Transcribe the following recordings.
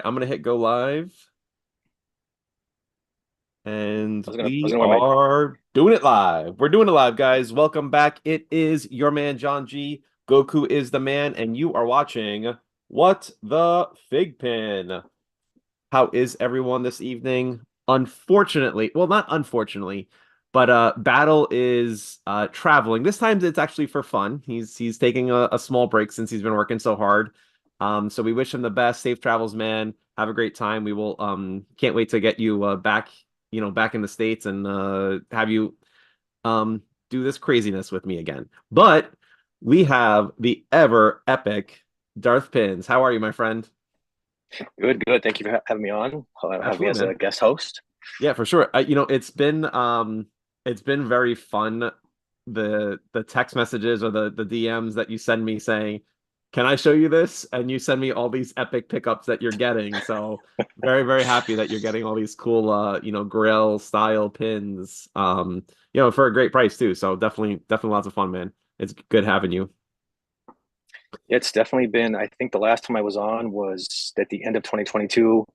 I'm gonna hit go live, and I was we gonna wear my are doing it live. We're doing it live, guys. Welcome back. It is your man John G. Goku is the man, and you are watching What the Fig Pin. How is everyone this evening? Unfortunately, well, not unfortunately, but Battle is traveling. This time it's actually for fun. He's taking a small break since he's been working so hard. So we wish him the best. Safe travels, man. Have a great time. We will can't wait to get you back, back in the States and have you um do this craziness with me again. But we have the ever epic Darth Pins. How are you, my friend? good, good. Thank you for having me on. Have me Absolutely, as a man. guest host. Yeah, for sure. It's been very fun, the text messages or the DMs that you send me saying, "Can I show you this?" And you send me all these epic pickups that you're getting. So very, very happy that you're getting all these cool Grail style pins. For a great price too. So definitely lots of fun, man. It's good having you. It's definitely been. I think the last time I was on was at the end of 2022.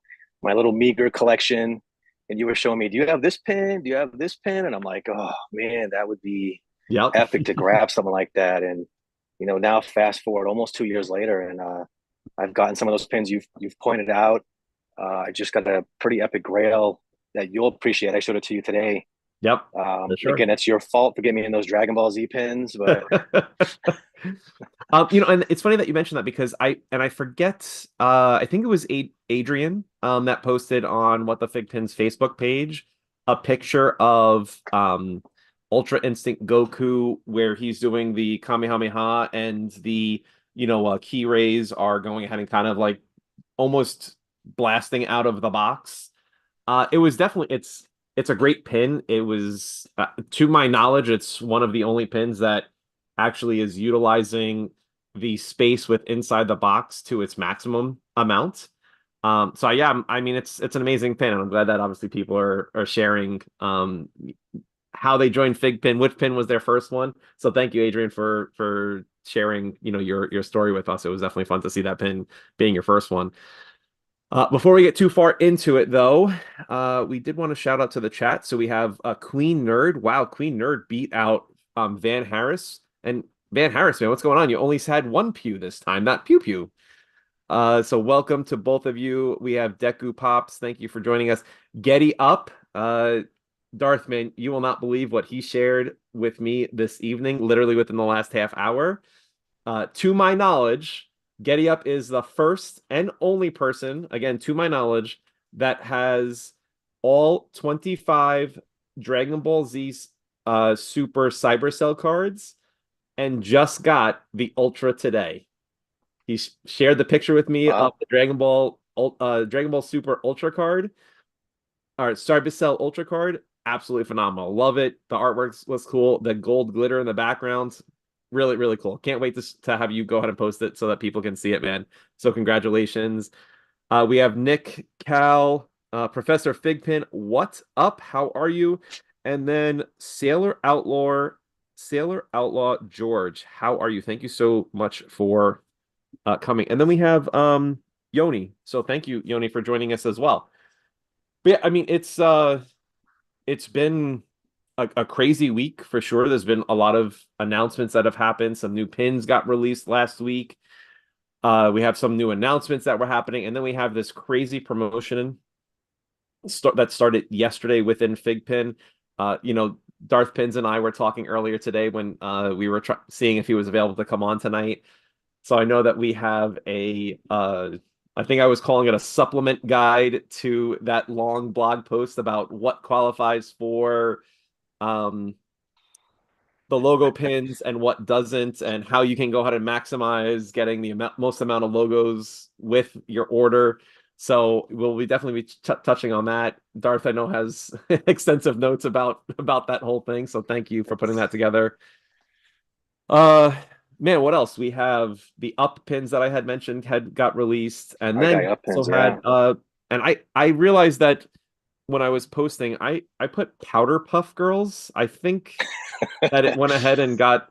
My little meager collection, and you were showing me, "Do you have this pin? Do you have this pin?" And I'm like, "Oh man, that would be Yep. epic to grab something like that." And now fast forward almost 2 years later, and I've gotten some of those pins you've pointed out. I just got a pretty epic Grail that you'll appreciate. I showed it to you today. Yep. For sure. Again, it's your fault for getting me in those Dragon Ball Z pins, but And it's funny that you mentioned that because I forget, I think it was Adrian, that posted on What the Fig Pin's Facebook page a picture of Ultra Instinct Goku where he's doing the Kamehameha and the key rays are going ahead and kind of like almost blasting out of the box. It was definitely it's a great pin. It was to my knowledge, it's one of the only pins that actually is utilizing the space with inside the box to its maximum amount. So yeah, I mean it's an amazing pin, and I'm glad that obviously people are sharing how they joined FiGPiN, which pin was their first one. So thank you, Adrian, for sharing your story with us. It was definitely fun to see that pin being your first one. Before we get too far into it, though, we did want to shout out to the chat. So we have Queen Nerd. Wow, Queen Nerd beat out Van Harris. And Van Harris, man, what's going on? You only had one pew this time, not pew pew. So welcome to both of you. We have Deku Pops. Thank you for joining us. Getty Up. Darthman, you will not believe what he shared with me this evening, literally within the last half hour. To my knowledge, Getty Up is the first and only person, again, to my knowledge, that has all 25 Dragon Ball Z Super Cyber Cell cards and just got the Ultra today. He shared the picture with me of wow. the Dragon Ball Super Ultra card, or Cyber Cell Ultra card. Absolutely phenomenal. Love it. The artwork was cool. The gold glitter in the background, really, really cool. Can't wait to have you go ahead and post it so that people can see it, man. So congratulations. We have Nick, Cal, Professor Figpin. What's up? How are you? And then Sailor Outlaw George. How are you? Thank you so much for coming. And then we have Yoni. So thank you, Yoni, for joining us as well. But yeah, I mean it's been a crazy week for sure. There's been a lot of announcements that have happened. Some new pins got released last week. We have some new announcements that were happening, and then we have this crazy promotion that started yesterday within FigPin. Darth Pins and I were talking earlier today when we were seeing if he was available to come on tonight. So I know that we have I think I was calling it a supplement guide to that long blog post about what qualifies for um, the logo pins and what doesn't, and how you can go ahead and maximize getting the most amount of logos with your order. So we'll be definitely be touching on that. Darth, I know, has extensive notes about that whole thing. So thank you for putting that together. Uh, Man, what else? We have the up pins that I had mentioned had got released, and Our guy then up also pins, yeah. had and I realized that when I was posting, I put Powderpuff Girls. I think that it went ahead and got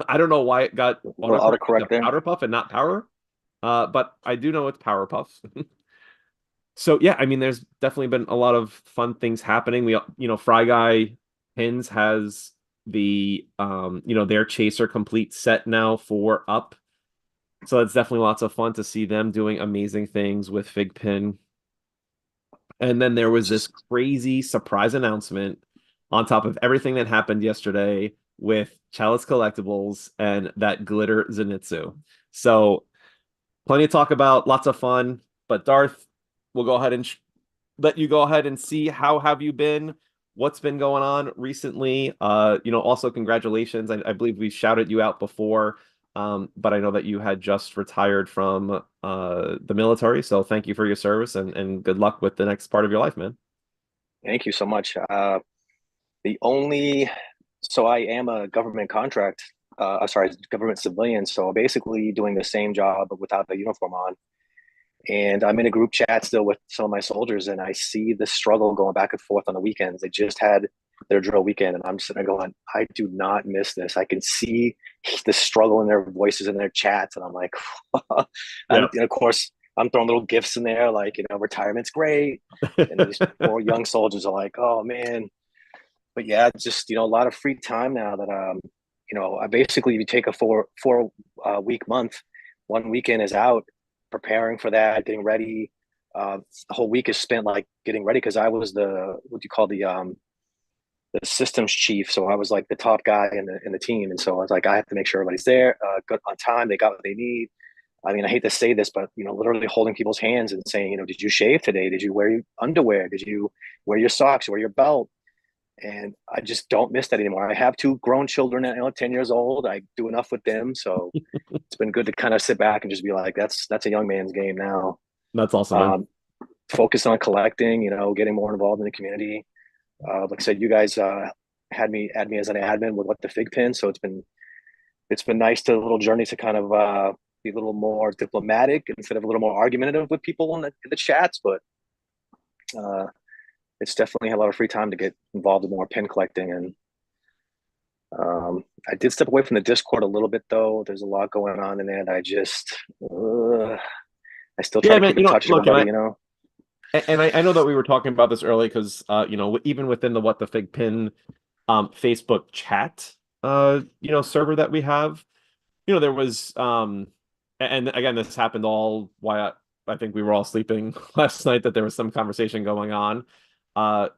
I don't know why it got A little autocorrected autocorrect to there. Powderpuff and not Power. But I do know it's Powerpuff. So yeah, I mean, there's definitely been a lot of fun things happening. Fry Guy Pins has their Chaser Complete set now for Up. So it's definitely lots of fun to see them doing amazing things with FiGPiN. And then there was this crazy surprise announcement on top of everything that happened yesterday with Chalice Collectibles and that glitter Zenitsu. So plenty of talk about, lots of fun. But Darth, we'll go ahead and let you go ahead and see how have you been, what's been going on recently. Also congratulations. I believe we shouted you out before, but I know that you had just retired from the military. So thank you for your service and good luck with the next part of your life, man. Thank you so much. The only so I am a government contract. Sorry, government civilian. So basically doing the same job but without the uniform on. And I'm in a group chat still with some of my soldiers, and I see the struggle going back and forth on the weekends. They just had their drill weekend, and I'm sitting there going, I do not miss this. I can see the struggle in their voices and their chats, and I'm like, Yeah. and of course, I'm throwing little gifts in there, like, retirement's great. And these poor young soldiers are like, oh man. But yeah, just, a lot of free time now that, I basically, you take a four week month, one weekend is out preparing for that, getting ready. The whole week is spent like getting ready because I was what do you call the systems chief, so I was like the top guy in the team, and so I was like, I have to make sure everybody's there, good on time, they got what they need. I mean, I hate to say this, but literally holding people's hands and saying, did you shave today? Did you wear your underwear? Did you wear your socks? Wear your belt? And I just don't miss that anymore. I have two grown children now, 10 years old. I do enough with them, so it's been good to kind of sit back and just be like, that's a young man's game now. That's awesome, man. Um, focus on collecting, getting more involved in the community. Like I said, you guys had me add me as an admin with WTFiGPiN, so it's been nice to a little journey to kind of be a little more diplomatic instead of a little more argumentative with people in the chats, but uh, it's definitely a lot of free time to get involved in more pin collecting. And I did step away from the Discord a little bit, though. There's a lot going on in there, and I still try Yeah, to man. keep in touch with Look, and everybody. I know that we were talking about this early because even within the What the Fig Pin Facebook chat server that we have, there was and again, this happened all while I think we were all sleeping last night, that there was some conversation going on. uh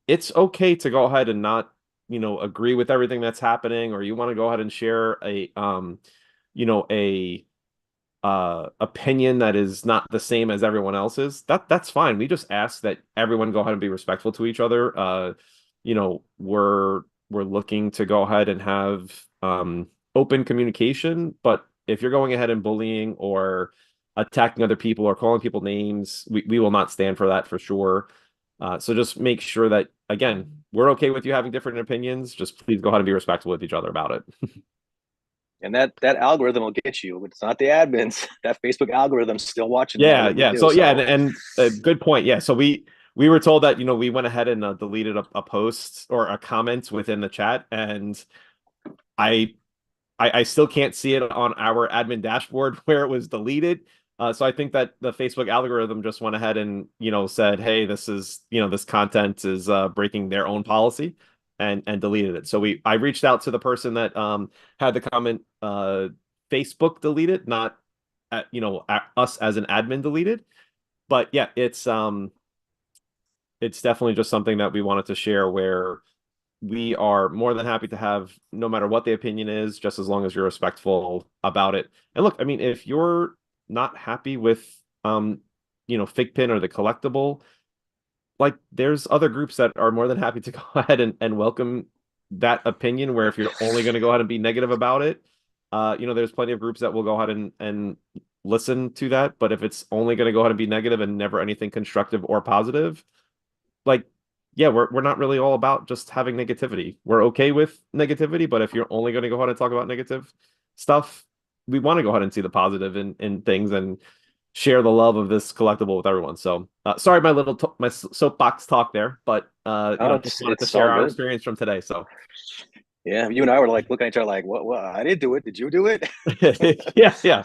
it's okay to go ahead and not agree with everything that's happening, or you want to go ahead and share a opinion that is not the same as everyone else's. That's fine. We just ask that everyone go ahead and be respectful to each other. We're looking to go ahead and have open communication, but if you're going ahead and bullying or attacking other people or calling people names, we will not stand for that for sure. So just make sure that, again, we're okay with you having different opinions. Just please go ahead and be respectful with each other about it. And that algorithm will get you. It's not the admins. That Facebook algorithm's still watching no matter Yeah, what you yeah. do. So yeah, So and good point. Yeah, so we were told that we went ahead and deleted a post or a comment within the chat, and I I still can't see it on our admin dashboard where it was deleted. So I think that the Facebook algorithm just went ahead and said, hey, this content is breaking their own policy, and deleted it. So I reached out to the person that had the comment, Facebook deleted, not us as an admin deleted. But yeah, it's definitely just something that we wanted to share, where we are more than happy to have, no matter what the opinion is, just as long as you're respectful about it. And look, I mean, if you're not happy with FigPin or the collectible, like, there's other groups that are more than happy to go ahead and welcome that opinion, where if you're only going to go ahead and be negative about it, there's plenty of groups that will go ahead and listen to that. But if it's only going to go ahead and be negative and never anything constructive or positive, like, yeah, we're not really all about just having negativity. We're okay with negativity, but if you're only going to go ahead and talk about negative stuff, we want to go ahead and see the positive in things and share the love of this collectible with everyone. So sorry, my soapbox talk there, but just wanted to it's share all our good. experience from today. So Yeah, you and I were like looking at each other like, what? I didn't do it. Did you do it? yeah, yeah.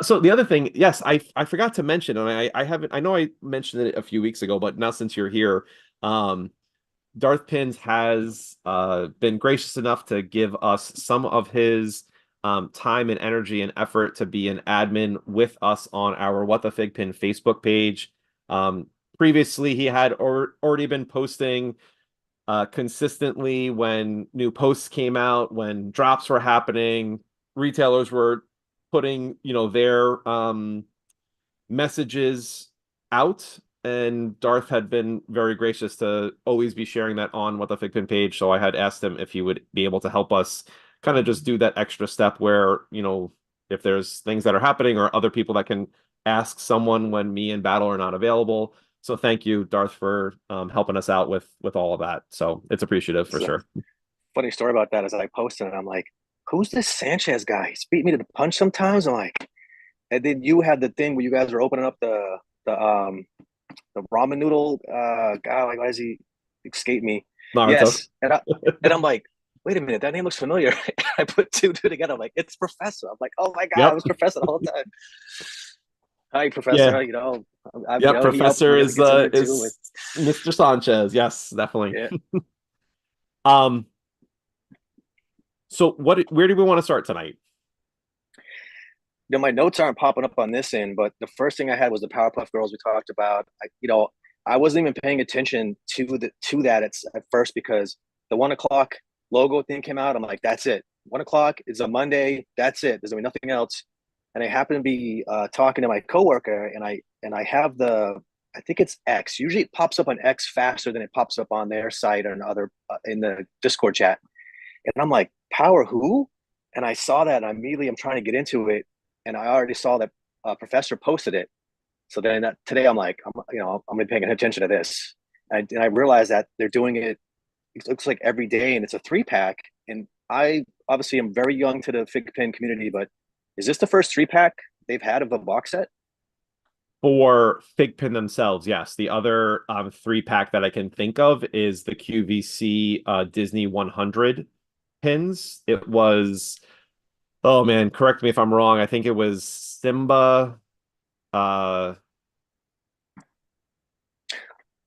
So the other thing, yes, I forgot to mention, and I haven't, I know I mentioned it a few weeks ago, but now since you're here, um, Darth Pins has been gracious enough to give us some of his time and energy and effort to be an admin with us on our What the Fig Pin Facebook page. Um, Previously, he had already been posting consistently when new posts came out, when drops were happening, retailers were putting, their messages out, and Darth had been very gracious to always be sharing that on What the Figpin page. So I had asked him if he would be able to help us kind of just do that extra step where, if there's things that are happening or other people that can ask someone when me and Battle are not available. So thank you, Darth, for helping us out with all of that. So it's appreciative for So sure. funny story about that is I posted and I'm like, who's this Sanchez guy? He's beat me to the punch sometimes. I'm like, and then you had the thing where you guys were opening up the ramen noodle guy. Like, why does he escape me? Naruto. Yes, and I'm like, wait a minute, that name looks familiar. I put two together. I'm like, it's Professor. I'm like, oh my god, it Yep. was Professor the whole time. Hi, Yeah. Professor. Yep. He helped me Professor get together too. is Mr. Sanchez. Yes, definitely. Yeah. Um, so where do we want to start tonight? My notes aren't popping up on this end, but the first thing I had was the Powerpuff Girls we talked about. I wasn't even paying attention to that at first because the 1 o'clock logo thing came out. I'm like, that's it. 1 o'clock is a Monday. That's it. There's gonna be nothing else. And I happen to be talking to my coworker, and I have I think it's X. Usually it pops up on X faster than it pops up on their site or in the Discord chat. And I'm like, Power who? And I saw that, and immediately I'm trying to get into it, and I already saw that Professor posted it. So then today I'm like, I'm gonna be paying attention to this, and I realized that they're doing it. It looks like every day, and it's a 3-pack. And I obviously am very young to the FiGPiN community, but is this the first 3-pack they've had of a box set? For FigPin themselves, yes. The other 3-pack that I can think of is the QVC Disney 100 pins. It was, oh man, correct me if I'm wrong. I think it was Simba, uh,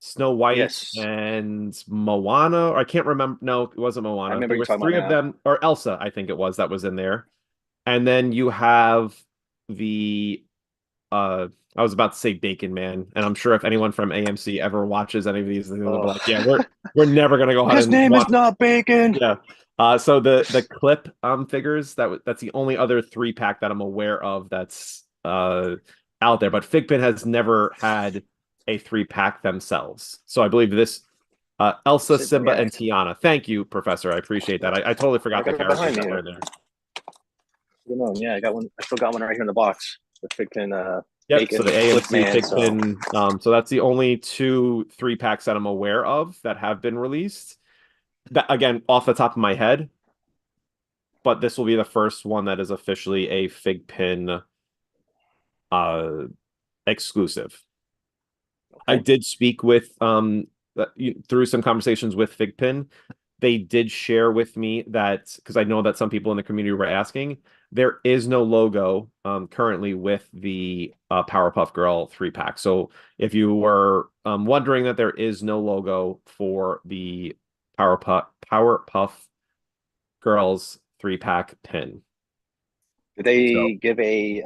Snow White, Yes, and Moana. Or I can't remember. No, it wasn't I Moana. remember There you was talking about three of now. them, or Elsa, I think it was, that was in there. And then you have the I was about to say Bacon Man, and I'm sure if anyone from AMC ever watches any of these, they'll be Oh, like, "Yeah, we're never gonna go ahead his and name is watch." not Bacon. Yeah. So the clip figures that's the only other 3-pack that I'm aware of that's out there. But Figpin has never had a 3-pack themselves. So I believe this Elsa, Sit Simba, and react. Tiana. Thank you, Professor. I appreciate that. I totally I forgot the got it characters behind me that were here. in there. Yeah, I got one. I still got one right here in the box. The FiGPiN Yep. So Bacon the Flip AMC Man. So Figpin. So that's the only two 3-packs that I'm aware of that have been released. That again, off the top of my head, but this will be the first one that is officially a Figpin uh exclusive. I okay. did speak with through some conversations with Figpin. They did share with me that because I know that some people in the community were asking, there is no logo currently with the Powerpuff Girl 3-pack. So if you were wondering that there is no logo for the Powerpuff Girls 3-pack pin. Did So they give a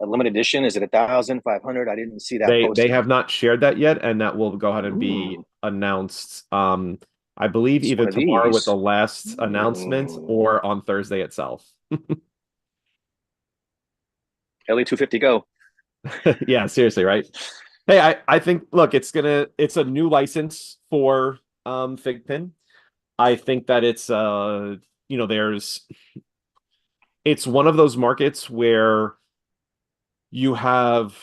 limited edition? Is it 1,500? I didn't see that they posted. have not shared that yet, and that will go ahead and be Ooh, announced. I believe it's either one of tomorrow with the these. last announcement Mm. or on Thursday itself. LE250 go. Yeah, seriously, right? Hey, I think look, it's a new license for FigPin. I think that it's there's it's one of those markets where you have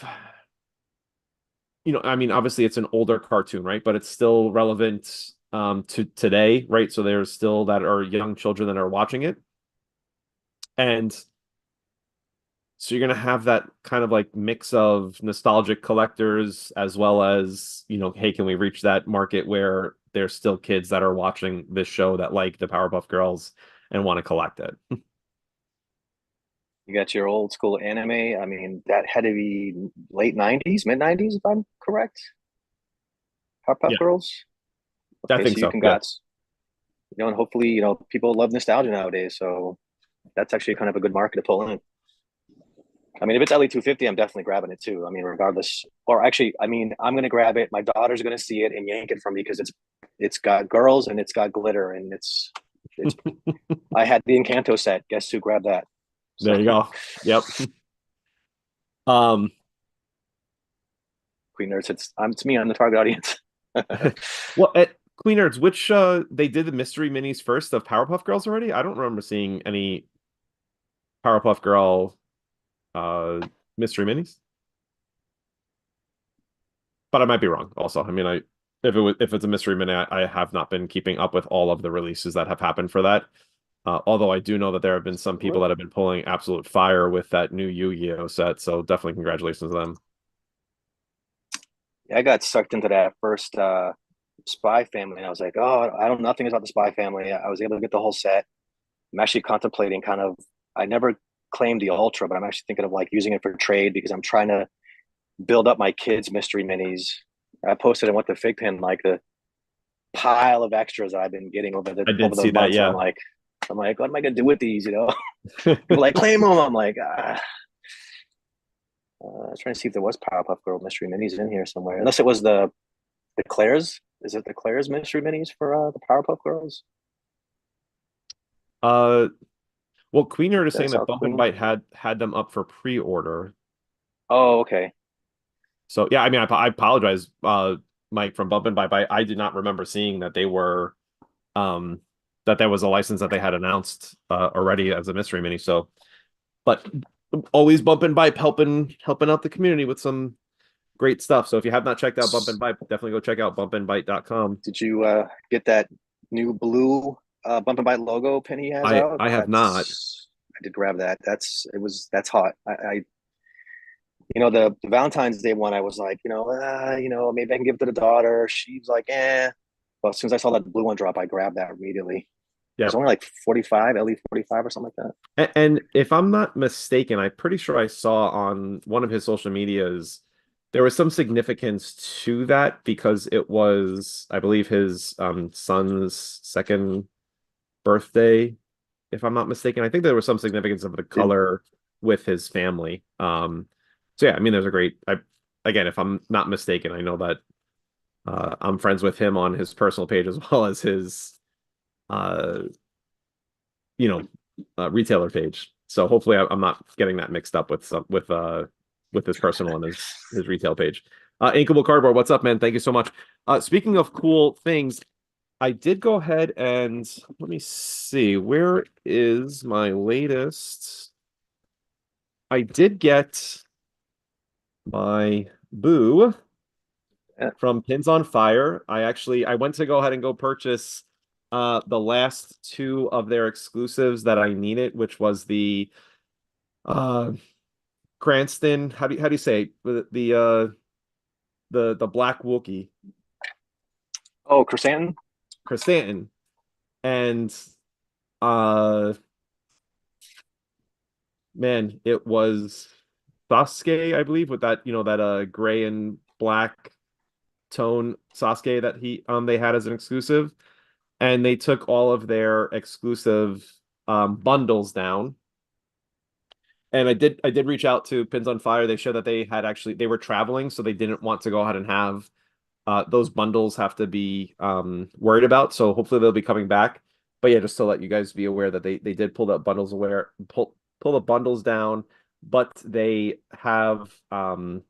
I mean, obviously it's an older cartoon, right? But it's still relevant to today, right? So there's still that are young children that are watching it. And so you're gonna have that kind of like mix of nostalgic collectors as well as, hey, can we reach that market where there's still kids that are watching this show that like the Powerpuff Girls and want to collect it? You got your old school anime. I mean, that had to be late 90s, mid 90s, if I'm correct. Powerpuff Yeah, Girls. I Okay, think so you so. can Yep. got, and hopefully, people love nostalgia nowadays. So that's actually kind of a good market to pull in. I mean, if it's LE 250, I'm definitely grabbing it too. I mean, regardless, or actually, I mean, I'm gonna grab it. My daughter's gonna see it and yank it from me because it's got girls and it's got glitter and it's. I had the Encanto set. Guess who grabbed that? There So you go. Yep. Um, Queen Nerds, it's me. I'm the target audience. well, at Queen Nerds, which they did the mystery minis first of Powerpuff Girls already? I don't remember seeing any Powerpuff Girl mystery minis, but I might be wrong. Also, I mean, if it's a mystery mini, I have not been keeping up with all of the releases that have happened for that. Although I do know that there have been some people that have been pulling absolute fire with that new Yu-Gi-Oh set, so definitely congratulations to them. I got sucked into that first Spy Family, and I was like, oh, I don't nothing about the Spy Family. I was able to get the whole set. I'm actually contemplating kind of. I never claimed the Ultra, but I'm actually thinking of like using it for trade because I'm trying to build up my kids' mystery minis. I posted on WTFiGPiN like the pile of extras that I've been getting over the I over did the see that, months, and yeah. I'm like, what am I gonna do with these? People like claim them. I'm like, I was trying to see if there was Powerpuff Girl mystery minis in here somewhere, unless it was the Claire's. Is it the Claire's mystery minis for the Powerpuff Girls? Uh, well, Queen Nerd is saying That's that how Bump and Queen. Bite had them up for pre-order. Oh, okay. So yeah, I mean, I apologize, Mike from Bump and Bite. I did not remember seeing that they were that there was a license that they had announced already as a mystery mini. So, but always Bump and Bite helping out the community with some great stuff. So if you have not checked out Bump and Bite, definitely go check out bumpandbite.com. Did you get that new blue Bump and Bite logo pin he has out? I have not. I did grab that. That's hot. The Valentine's Day one, I was like, maybe I can give it to the daughter. She's like, eh. But as soon as I saw that blue one drop, I grabbed that immediately. It Yeah. was only like 45, LE 45 or something like that. And if I'm not mistaken, I'm pretty sure I saw on one of his social medias there was some significance to that because it was, I believe, his son's second birthday, if I'm not mistaken. I think there was some significance of the Did color with his family. So yeah, I mean, there's a great. Again, if I'm not mistaken, I know that I'm friends with him on his personal page as well as his uh, you know, retailer page. So hopefully I'm not getting that mixed up with his personal and his retail page. Inkable Cardboard, what's up, man? Thank you so much. Speaking of cool things, I did go ahead and let me see, where is my latest? I did get my boo yeah. from Pins on Fire. I went to go ahead and go purchase the last two of their exclusives that I needed, which was the uh Cranston, how do you say it? The Black Wookie, Oh, Chrysanthemum. Chrysanthemum, and uh man, it was Sasuke, I believe, with that, that gray and black tone Sasuke that they had as an exclusive. And they took all of their exclusive bundles down. And I did reach out to Pins on Fire. They showed that they were traveling, so they didn't want to go ahead and have those bundles have to be worried about. So hopefully they'll be coming back. But yeah, just to let you guys be aware that they did pull the bundles down, but they have the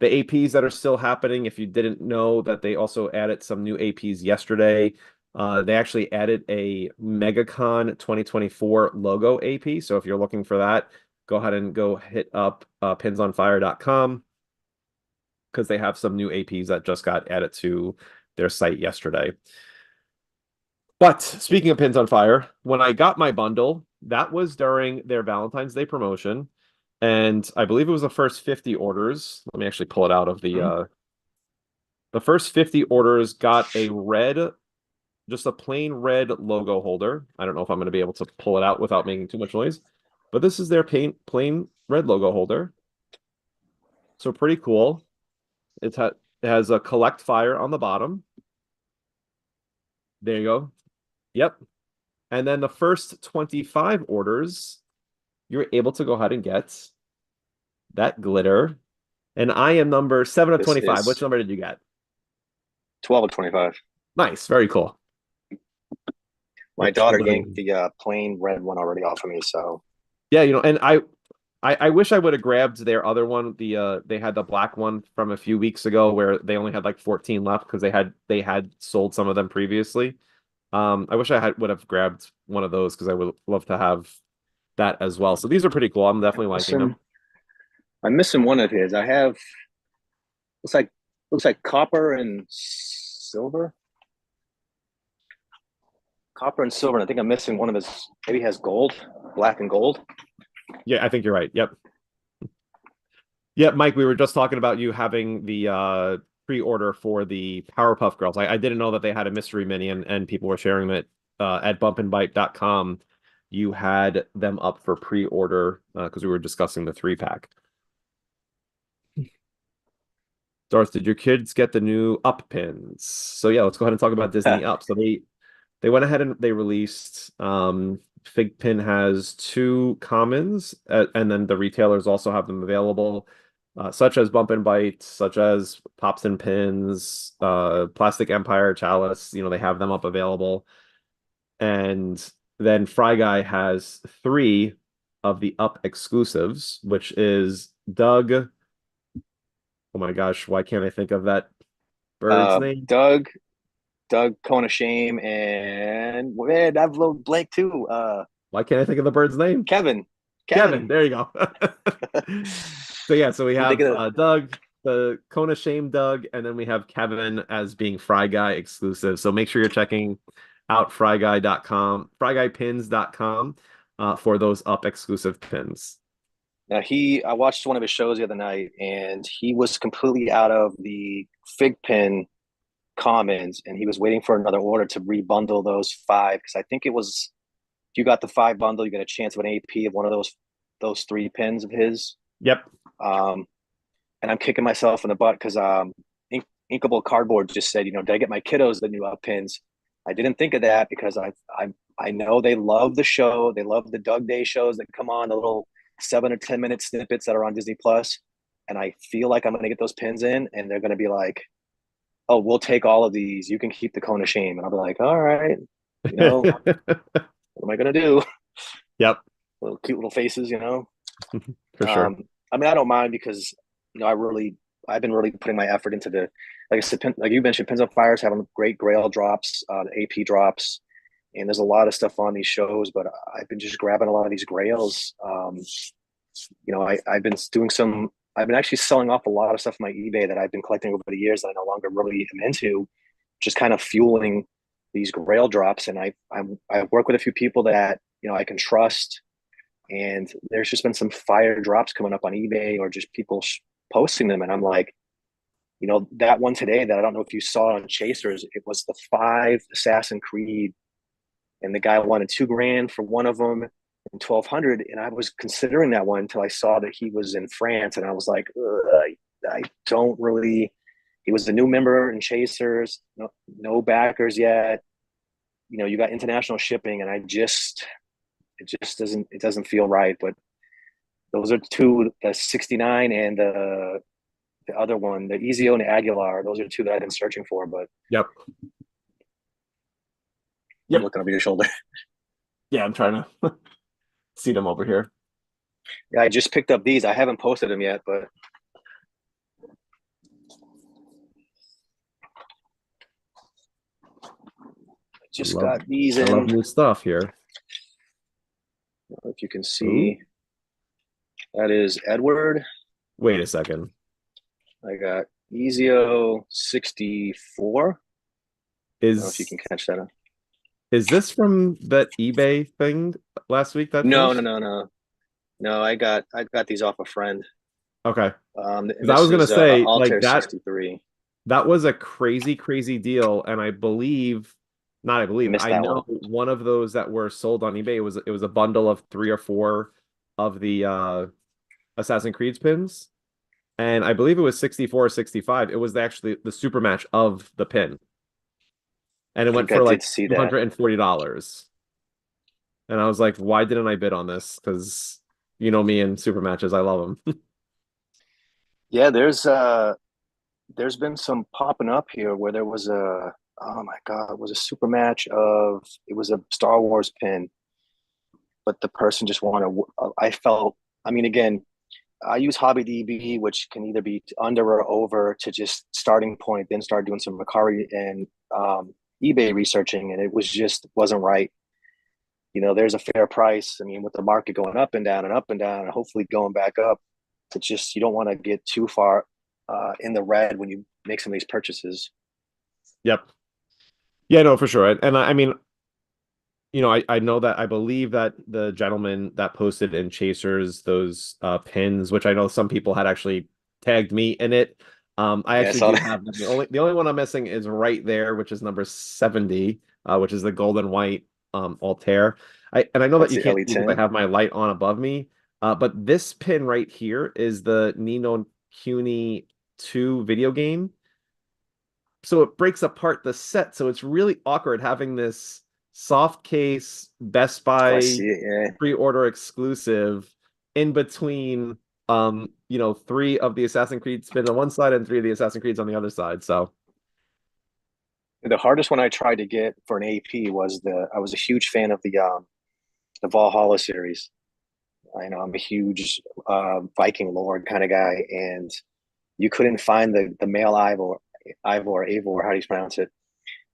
APs that are still happening. If you didn't know that they also added some new APs yesterday. They actually added a MegaCon 2024 logo AP. So if you're looking for that, go ahead and go hit up pinsonfire.com because they have some new APs that just got added to their site yesterday. But speaking of Pins on Fire, when I got my bundle, that was during their Valentine's Day promotion. And I believe it was the first 50 orders. Let me actually pull it out of the first 50 orders got just a plain red logo holder. I don't know if I'm going to be able to pull it out without making too much noise. But this is their plain red logo holder. So pretty cool. It has a collect fire on the bottom. There you go. Yep. And then the first 25 orders, you're able to go ahead and get that glitter. And I am number 7 of This 25. Which is number did you get? 12 of 25. Nice. Very cool. My Which daughter holder? yanked the plain red one already off of me, so Yeah, and I wish I would have grabbed their other one. They had the black one from a few weeks ago where they only had like 14 left because they had sold some of them previously. I wish I would have grabbed one of those because I would love to have that as well. So these are pretty cool. I'm definitely liking them. I'm missing one of his. I have looks like looks like copper and silver. Copper and silver, and I think I'm missing one of his. Maybe he has gold, black and gold. Yeah, I think you're right. Yep. Yep, Mike, we were just talking about you having the pre-order for the Powerpuff Girls. I didn't know that they had a mystery mini and people were sharing it at bumpandbite.com. You had them up for pre-order because we were discussing the 3-pack. Darth, did your kids get the new up pins? So yeah, let's go ahead and talk about Disney Up. So they went ahead and they released FiGPiN has 2 commons, and then the retailers also have them available, such as Bump and Bite, such as Pops and Pins, Plastic Empire, Chalice. They have them up available. And then Fry Guy has 3 of the Up exclusives, which is Doug. Oh my gosh, why can't I think of that bird's name? Doug, Cone of Shame, and man, I've a little blank too. Why can't I think of the bird's name? Kevin. Kevin, there you go. So yeah, so we I'm have thinking of, Doug, the Kona Shame Doug, and then we have Kevin as being Fry Guy exclusive. So make sure you're checking out fryguy.com, fryguypins.com for those up exclusive pins. now I watched one of his shows the other night, and he was completely out of the FiGPiN commons, and he was waiting for another order to rebundle those 5 because I think it was if you got the 5 bundle, you get a chance of an AP of one of those 3 pins of his. Yep. Um, and I'm kicking myself in the butt because Inkable Cardboard just said, did I get my kiddos the new up pins? I didn't think of that because I know they love the show. They love the Doug Day shows that come on, the little 7 or 10 minute snippets that are on Disney Plus. And I feel like I'm going to get those pins in, and they're going to be like, "Oh, we'll take all of these. You can keep the Cone of Shame." And I'll be like, "All right, what am I going to do?" Yep. Little cute little faces. For sure. I mean, I don't mind because I've been really putting my effort into like I said, like you mentioned, Pins on Fires having great Grail drops, the AP drops, and there's a lot of stuff on these shows. But I've been just grabbing a lot of these Grails. I've been doing some. I've been actually selling off a lot of stuff on my eBay that I've been collecting over the years that I no longer really am into, just kind of fueling these Grail drops. And I work with a few people that I can trust, and there's just been some fire drops coming up on eBay or just people posting them, and I'm like, that one today that I don't know if you saw on Chasers, it was the 5 Assassin Creed, and the guy wanted $2,000 for one of them and 1,200, and I was considering that one until I saw that he was in France, and I was like, I don't really. He was a new member in Chasers, no backers yet. You got international shipping, and it just doesn't feel right. But those are 2, the 69 and the other one, the Ezio and the Aguilar. Those are 2 that I've been searching for. But Yep. I'm looking over your shoulder. Yeah, I'm trying to see them over here. Yeah, I just picked up these. I haven't posted them yet, but I just got these in. I love new stuff here. If you can see, that is Edward. Wait a second. I got Ezio 64. I don't know if you can catch that. Is this from that eBay thing last week that No, finished? no. I got these off a friend. Okay. This I was gonna say Altair like that 63. that was a crazy deal, and I Missed that know one. one of those that were sold on eBay. It was a bundle of 3 or 4 of the Assassin's Creed pins, and I believe it was 64 or 65. It was actually the super match of the pin, and I it went think I for did like see that. $240. And I was like, why didn't I bid on this? Because you know me and super matches, I love them. Yeah, there's been some popping up here where there was a, oh my God, it was a super match of, it was a Star Wars pin, but the person just wanted, I felt, I mean, again, I use HobbyDB, which can either be under or over to just starting point, then start doing some Macari and eBay researching, and it was just wasn't right. There's a fair price. I mean, with the market going up and down, and hopefully going back up, it's just you don't want to get too far in the red when you make some of these purchases. Yep. Yeah, no, for sure. And I mean, I know that I believe that the gentleman that posted in Chasers those pins, which I know some people had actually tagged me in it. I Yeah, I actually saw do that. have them. The only one I'm missing is right there, which is number 70, which is the golden white Altair. And I know that That's you the can't see because I LE10. have my light on above me. But this pin right here is the Nino Kuni 2 video game. So it breaks apart the set. So it's really awkward having this soft case Best Oh, I Buy see it. Yeah. pre-order exclusive in between three of the Assassin's Creed spins on one side and three of the Assassin's Creeds on the other side. So The hardest one I tried to get for an AP was I was a huge fan of the Valhalla series. I know I'm a huge Viking Lord kind of guy, and you couldn't find the male Ivor, how do you pronounce it?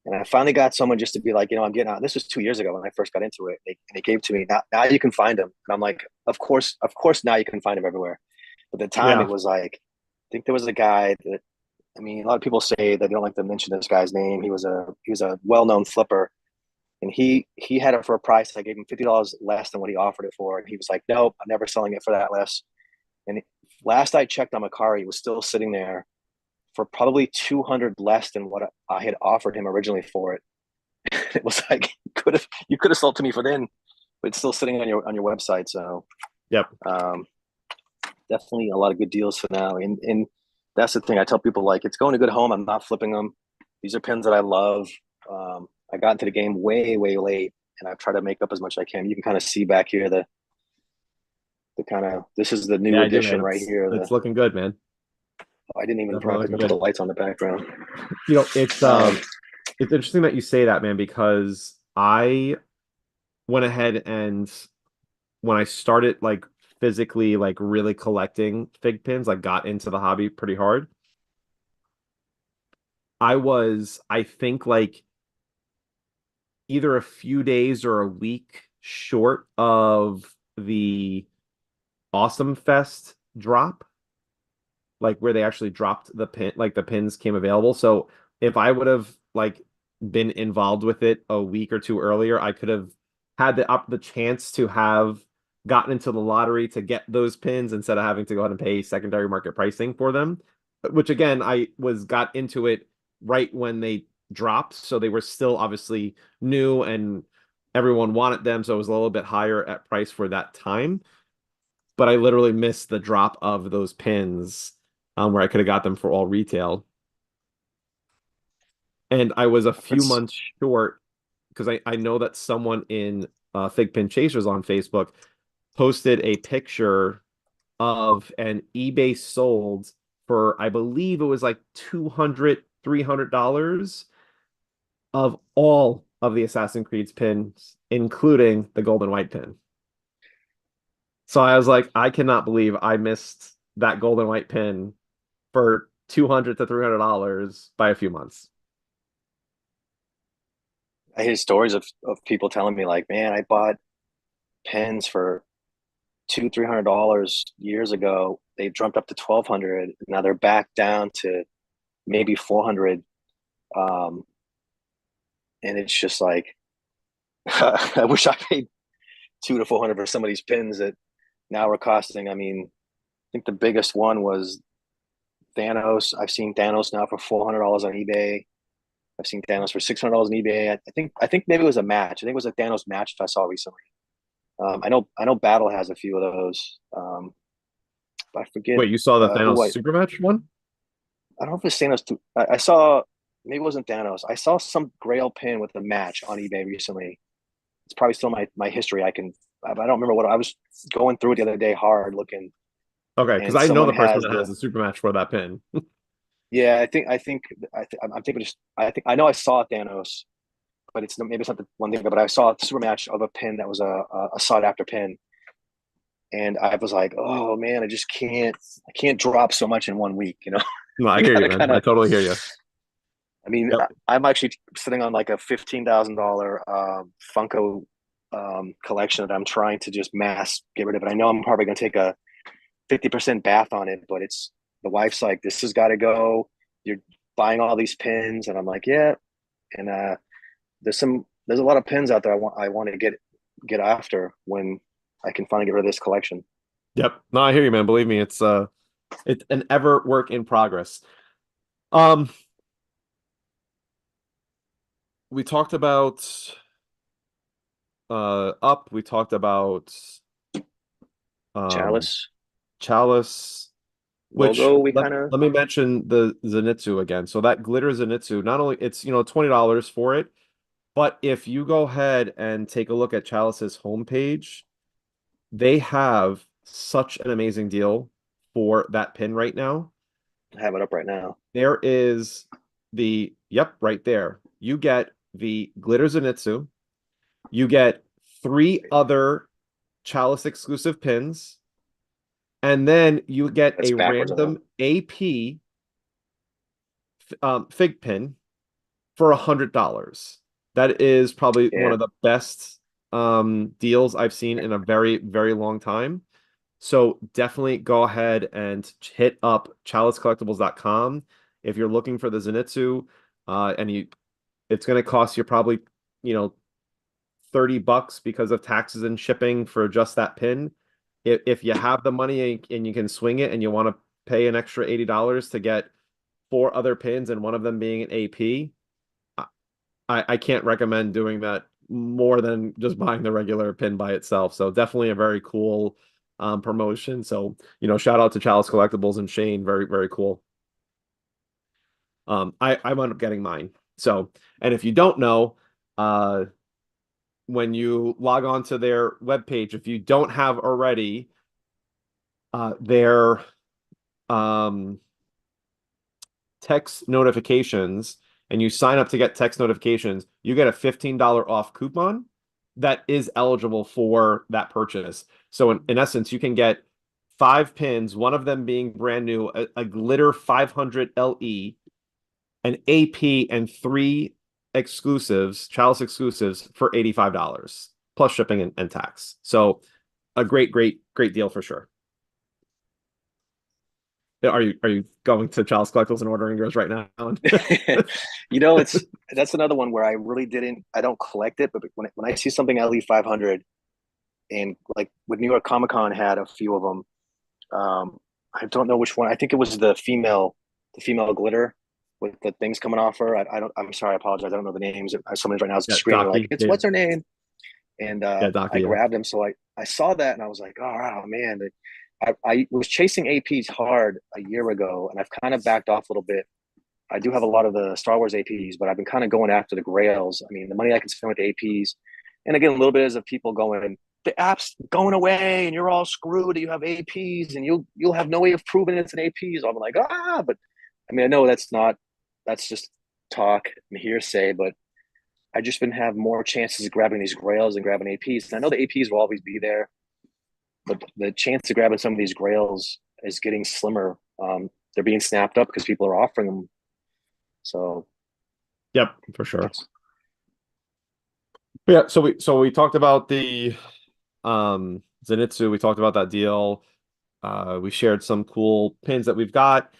And I finally got someone just to be like, I'm getting out. This was 2 years ago when I first got into it. And they gave it to me. Now you can find them. And I'm like, of course, now you can find them everywhere. But at the time, yeah, it was like, I think there was a guy that, I mean, a lot of people say that they don't like to mention this guy's name. He was a well-known flipper, and he had it for a price. I gave him $50 less than what he offered it for, and he was like, "Nope, I'm never selling it for that less." And last I checked on Macari, he was still sitting there for probably 200 less than what I had offered him originally for it. It was like you could have sold to me for then, but it's still sitting on your website. So yep. um, definitely a lot of good deals for now. And that's the thing I tell people, like, it's going to good home. I'm not flipping them. These are pins that I love. I got into the game way, way late, and I've tried to make up as much as I can. You can kind of see back here the kind of, this is the new Yeah, I do, man. edition right here. It's looking good, man. I didn't even Definitely looking put the good. lights on the background. It's Um, it's interesting that you say that, man, because I went ahead and when I started like physically like really collecting fig pins, like got into the hobby pretty hard. I think like either a few days or a week short of the Awesome Fest drop, like where they actually dropped the pin, like the pins came available. So if I would have like been involved with it a week or two earlier, I could have had the chance to have gotten into the lottery to get those pins instead of having to go ahead and pay secondary market pricing for them. Which again, I was got into it right when they dropped, so they were still obviously new and everyone wanted them, so it was a little bit higher at price for that time. But I literally missed the drop of those pins where I could have got them for all retail. And I was a few it's months short because I know that someone in FiGPiN Chasers on Facebook posted a picture of an eBay sold for, I believe it was like 200, $300 of all of the Assassin's Creed pins, including the golden white pin. So I was like, I cannot believe I missed that golden white pin for 200 to $300 by a few months. I hear stories of people telling me like, man, I bought pens for $200-300 years ago. They jumped up to 1,200. Now they're back down to maybe 400. Um, and it's just like, I wish I paid 200 to 400 for some of these pins that now are costing. I mean, I think the biggest one was Thanos. I've seen Thanos now for $400 on eBay. I've seen Thanos for $600 on eBay. I think maybe it was a match. I think it was a Thanos match I saw recently. I know Battle has a few of those. I forget Wait, you saw the who Thanos super match one? I don't know if it's Thanos. I saw, maybe it wasn't Thanos. I saw some Grail pin with a match on eBay recently. It's probably still my history. I don't remember what I was going through it the other day hard looking, Okay, because and I know someone the person has that has the the super match for that pin. yeah. I'm thinking just I know I saw Thanos, but maybe it's not the one thing. But I saw a super match of a pin that was a sought after pin, and I was like, oh man, I can't drop so much in one week. No, I I hear you, gotta man. kind I of. totally hear you. I mean, Yep. I'm actually sitting on like a $15,000 Funko collection that I'm trying to just mass get rid of. It. I know I'm probably going to take a 50% bath on it, but it's the wife's like, this has got to go. You're buying all these pins, and I'm like, yeah. And there's a lot of pins out there I want to get after when I can finally get rid of this collection. Yep. No, I hear you, man. Believe me, it's an ever work in progress. Um, we talked about up, we talked about um Chalice Chalice, which logo, we let, kind of let me mention the Zenitsu again. So that glitter Zenitsu, not only it's $20 for it, but if you go ahead and take a look at Chalice's homepage, they have such an amazing deal for that pin right now. have it up right now. There is yep, right there. You get the glitter Zenitsu. You get three other Chalice exclusive pins, and then you get That's a backwards, I know. random AP fig pin for $100. That is probably one Yeah, of the best deals I've seen in a very, very long time. So definitely go ahead and hit up chalicecollectibles.com if you're looking for the Zenitsu, and it's going to cost you probably, you know, $30 because of taxes and shipping for just that pin. If you have the money and you can swing it and you want to pay an extra $80 to get four other pins and one of them being an AP, I can't recommend doing that more than just buying the regular pin by itself. So definitely a very cool promotion. So, shout out to Chalice Collectibles and Shane. Very, very cool. I wound up getting mine. So, and if you don't know, when you log on to their webpage, if you don't have already their um, text notifications and you sign up to get text notifications, you get a $15 off coupon that is eligible for that purchase. So in essence, you can get five pins, one of them being brand new, a glitter 500 LE, an AP, and three exclusives, Chalice exclusives for $85 plus shipping and tax. So a great, great, great deal for sure. Are you going to Chalice Collectibles and ordering yours right now? it's that's another one where I don't collect it, but when I see something LE 500 and like with New York Comic Con had a few of them. I don't know which one. I think it was the female glitter with the things coming off her. I don't. I'm sorry. I apologize. I don't know the names. Someone right now is Yeah, screaming like, Docky. "It's Yeah, what's her name?" And yeah, I Docky. Yeah. grabbed him. So I saw that and I was like, "Oh man." I was chasing APs hard a year ago, and I've kind of backed off a little bit. I do have a lot of the Star Wars APs, but I've been kind of going after the Grails. I mean, the money I can spend with the APs, and again, a little bit is of people going, the app's going away, and you're all screwed. You have APs, and you'll have no way of proving it's an AP. So I'm like, but I mean, I know that's just talk and hearsay, but I just been have more chances of grabbing these Grails and grabbing APs. And I know the APs will always be there, but the chance of grabbing some of these Grails is getting slimmer. They're being snapped up because people are offering them. So Yep, for sure. that's Yeah, so we talked about the Zenitsu, we talked about that deal. We shared some cool pins that we've got.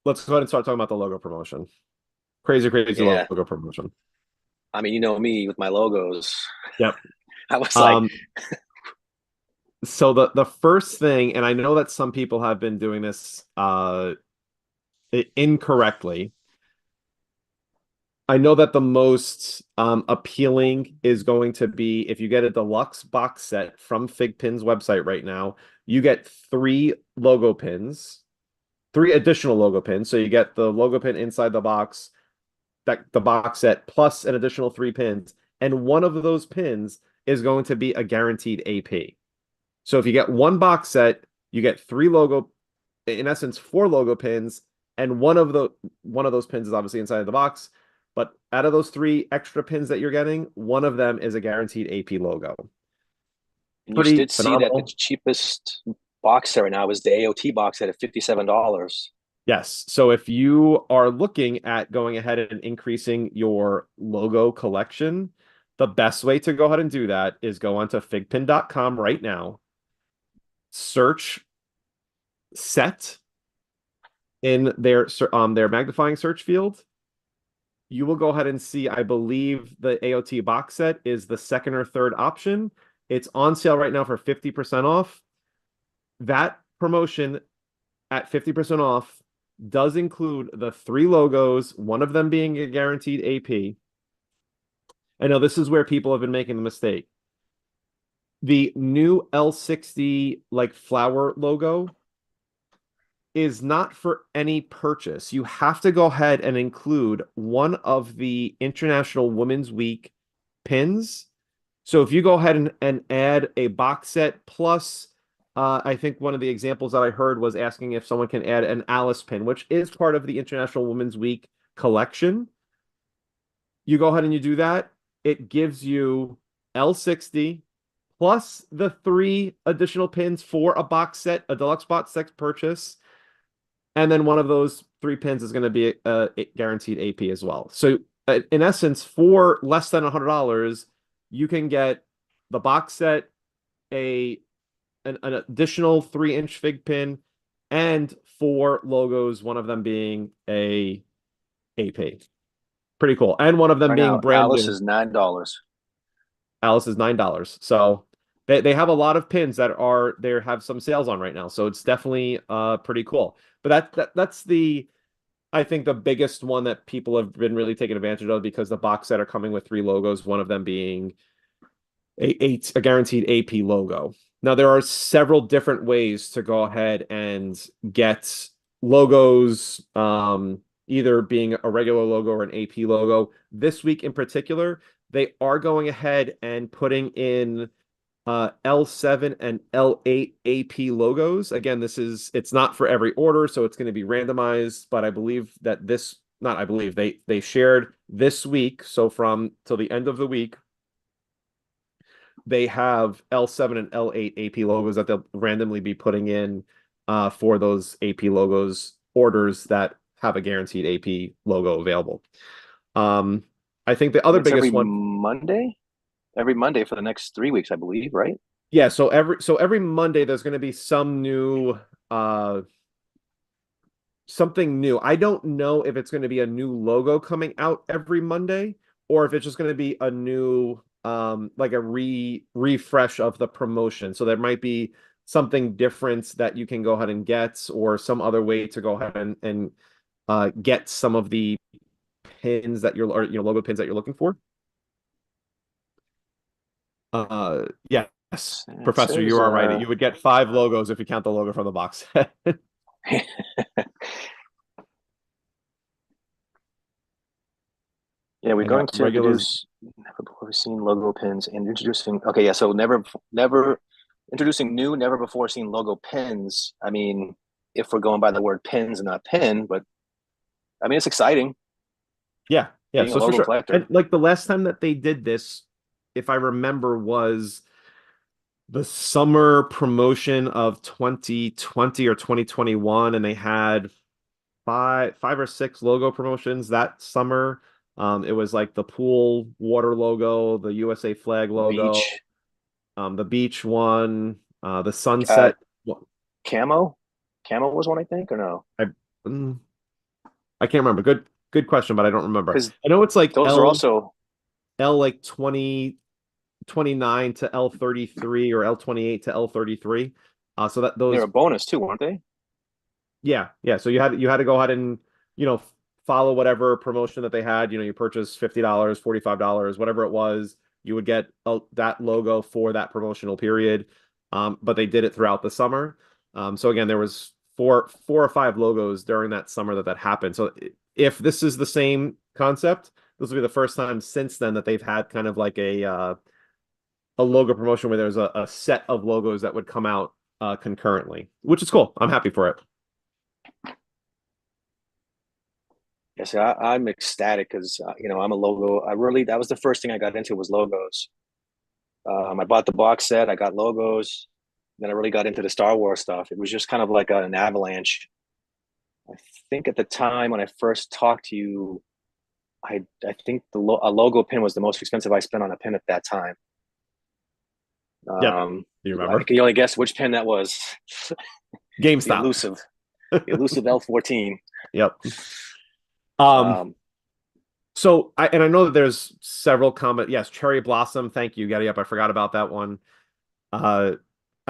Let's go ahead and start talking about the logo promotion. Crazy, crazy yeah. logo promotion. I mean, you know me with my logos. Yep. I was like, Um, so the first thing, and I know that some people have been doing this incorrectly. I know that the most appealing is going to be if you get a deluxe box set from FiGPiN's website right now, you get three logo pins, three additional logo pins. So you get the logo pin inside the box, that the box set plus an additional three pins, and one of those pins is going to be a guaranteed AP. So if you get one box set, you get three logo, in essence, four logo pins, and one of those pins is obviously inside of the box. But out of those three extra pins that you're getting, one of them is a guaranteed AP logo. And you Pretty did see that the phenomenal. cheapest box set right now is the AOT box set at $57. Yes. So if you are looking at going ahead and increasing your logo collection, the best way to go ahead and do that is go onto figpin.com right now, search set in their magnifying search field. You will go ahead and see, I believe the AOT box set is the second or third option. It's on sale right now for 50% off. That promotion at 50% off does include the three logos, one of them being a guaranteed AP. I know this is where people have been making the mistake. The new L60 like flower logo is not for any purchase. You have to go ahead and include one of the International Women's Week pins. So if you go ahead and add a box set plus, I think one of the examples that I heard was asking if someone can add an Alice pin, which is part of the International Women's Week collection. You go ahead and you do that. It gives you L60 plus the three additional pins for a box set, a deluxe box set purchase. And then one of those three pins is going to be a guaranteed AP as well. So in essence, for less than $100, you can get the box set, an additional 3-inch fig pin, and four logos, one of them being a AP. Pretty cool. And one of them Right being now, brand Alice new. is $9. Alice is $9. So they have a lot of pins that are there have some sales on right now. So it's definitely pretty cool. But that's the I think the biggest one that people have been really taking advantage of because the box set are coming with three logos, one of them being a guaranteed AP logo. Now there are several different ways to go ahead and get logos, either being a regular logo or an AP logo. This week in particular, they are going ahead and putting in L7 and L8 AP logos. Again, it's not for every order, so it's going to be randomized, but I believe that not I believe, they shared this week, so from till the end of the week, they have L7 and L8 AP logos that they'll randomly be putting in for those AP logos orders that have a guaranteed AP logo available. I think the And other it's biggest one, every Monday for the next 3 weeks, I believe, right? yeah. So every Monday there's going to be something new. I don't know if it's going to be a new logo coming out every Monday or if it's just going to be a new like a refresh of the promotion. So there might be something different that you can go ahead and get or some other way to go ahead and get some of the pins that or logo pins that you're looking for. Yes, It Professor, you says, are right. You would get five logos if you count the logo from the box set. yeah, we're I going got to regulars. introduce never before seen logo pins and introducing. Okay, yeah, so never introducing new, never before seen logo pins. I mean, if we're going by the word pins and not pin, but I mean, it's exciting Yeah, being a so for logo sure. And collector. like the last time that they did this, if I remember, was the summer promotion of 2020 or 2021, and they had five or six logo promotions that summer. It was like the pool water logo, the USA flag logo, Beach, the beach one, the uh, sunset. camo, camo was one, I think, or no? I mm, I can't remember. Good question, but I don't remember. Because I know it's like those are also L like 29 to L33 or L28 to L33. So they're those a bonus too, weren't they? yeah. So you had to go ahead and you know follow whatever promotion that they had. You purchase $50, $45, whatever it was, you would get that logo for that promotional period. But they did it throughout the summer. So again, there was four or five logos during that summer that happened. So if this is the same concept, this will be the first time since then that they've had kind of like a logo promotion where there's a set of logos that would come out concurrently, which is cool. I'm happy for it. Yes, I'm ecstatic because I'm a logo. That was the first thing I got into was logos. I bought the box set. I got logos. Then I really got into the Star Wars stuff. It was just kind of like an avalanche. I think at the time when I first talked to you, I think a logo pin was the most expensive I spent on a pin at that time. Yep. Do you remember? Can you only guess which pin that was? GameStop. The elusive L14. Yep. So I know that there's several yes, Cherry Blossom. Thank you, Getty Up. I forgot about that one. I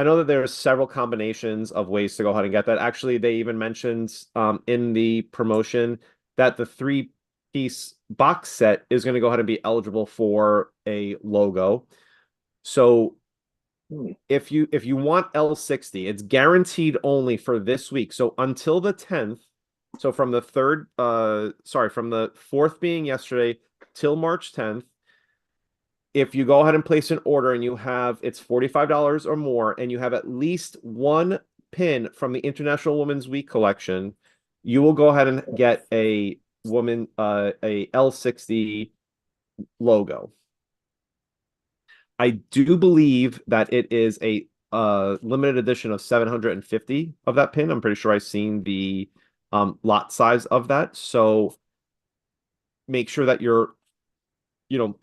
know that there's several combinations of ways to go ahead and get that. Actually, they even mentioned in the promotion that the 3-piece box set is going to go ahead and be eligible for a logo. So if you want L60, it's guaranteed only for this week. So until the 10th, so from the 4th being yesterday till March 10th, if you go ahead and place an order and it's $45 or more, and you have at least one pin from the International Women's Week collection, you will go ahead and get a L60 logo. I do believe that it is a limited edition of 750 of that pin. I'm pretty sure I've seen the lot size of that. So make sure that you're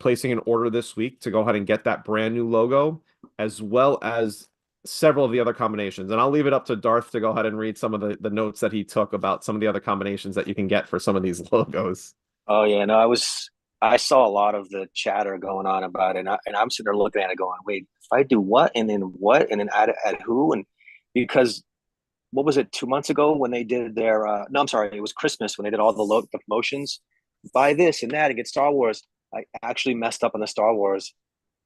placing an order this week to go ahead and get that brand new logo, as well as several of the other combinations. And I'll leave it up to Darth to go ahead and read some of the notes that he took about some of the other combinations that you can get for some of these logos. Oh yeah, no, I saw a lot of the chatter going on about it, and I'm sitting there looking at it going, wait, if I do what, and then what, and then add who, and because what was it 2 months ago when they did their no, I'm sorry, it was Christmas when they did all the promotions, buy this and that and get Star Wars. I actually messed up on the Star Wars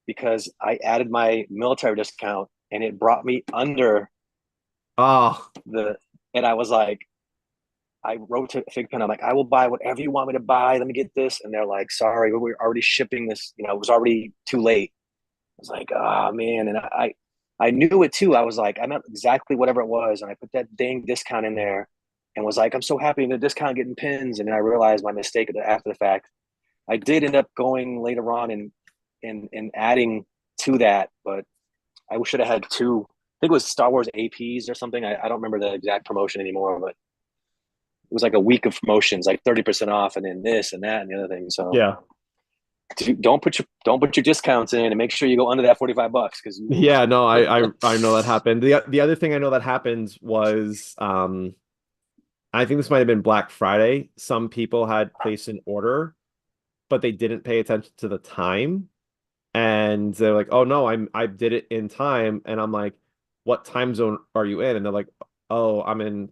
because I added my military discount and it brought me under and I was like, I wrote to FiGPiN, I'm like, I will buy whatever you want me to buy. Let me get this. And they're like, sorry, we're already shipping this. It was already too late. I was like, oh man. And I knew it too. I was like, I meant exactly whatever it was. And I put that dang discount in there and was like, I'm so happy in the discount getting pins. And then I realized my mistake after the fact. I did end up going later on and adding to that, but I should have had two. I think it was Star Wars APs or something. I don't remember the exact promotion anymore, but it was like a week of promotions, like 30% off, and then this and that and the other thing. So yeah, don't put your discounts in, and make sure you go under that $45 because yeah, no, I know that happened. The other thing I know that happened was I think this might have been Black Friday. Some people had placed an order, but they didn't pay attention to the time, and they're like, oh no, I did it in time. And I'm like, what time zone are you in? And they're like, oh, I'm in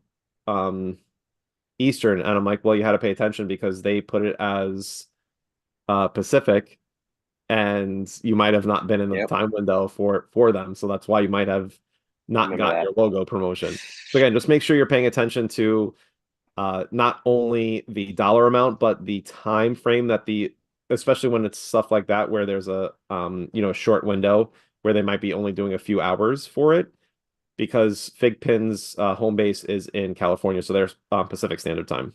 Eastern. And I'm like, well, you had to pay attention because they put it as Pacific, and you might have not been in the time window for them. So that's why you might have not got your logo promotion. So again, just make sure you're paying attention to not only the dollar amount, but the time frame that especially when it's stuff like that where there's a short window where they might be only doing a few hours for it, because FiGPiN's home base is in California, so they're Pacific Standard Time.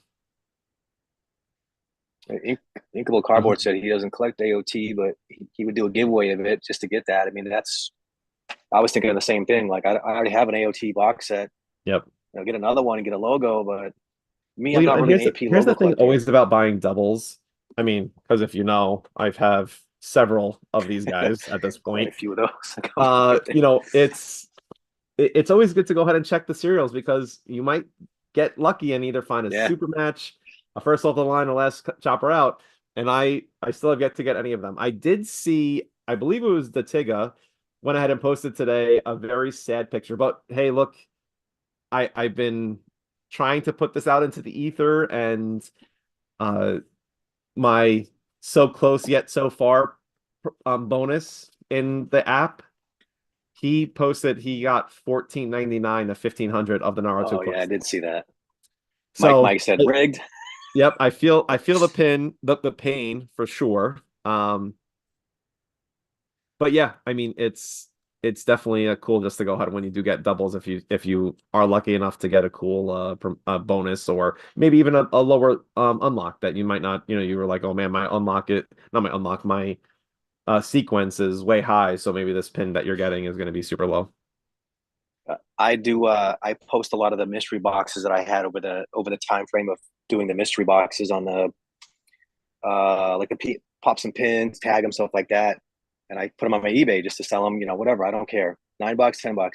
Inkable Cardboard said he doesn't collect AOT, but he would do a giveaway of it just to get that. I mean, I was thinking of the same thing. Like I already have an AOT box set. Yep. Get another one and get a logo, but me, well, I'm not really an AP here's logo the thing collector. always about buying doubles. I mean, because if I have several of these guys at this point. Quite a few of those. It's always good to go ahead and check the serials, because you might get lucky and either find a super match, a first off the line, a last chopper out, and I still have yet to get any of them. I did see, I believe it was the Tiga, went ahead and posted today a very sad picture. But hey, look, I've been trying to put this out into the ether, and uh my so close yet so far bonus in the app. He posted he got 14.99 of 1,500 of the Naruto Oh yeah, I quest. did see that. So Mike said rigged. yep, I feel the the pain for sure. But yeah, I mean it's definitely cool just to go ahead when you do get doubles if you are lucky enough to get a cool bonus or maybe even a lower unlock that you might not, you were like, oh man, my unlock it not my unlock my sequence is way high, so maybe this pin that you're getting is going to be super low. I do. I post a lot of the mystery boxes that I had over the time frame of doing the mystery boxes on the like pop some pins, tag them, stuff like that, and I put them on my eBay just to sell them. Whatever. I don't care. $9, $10,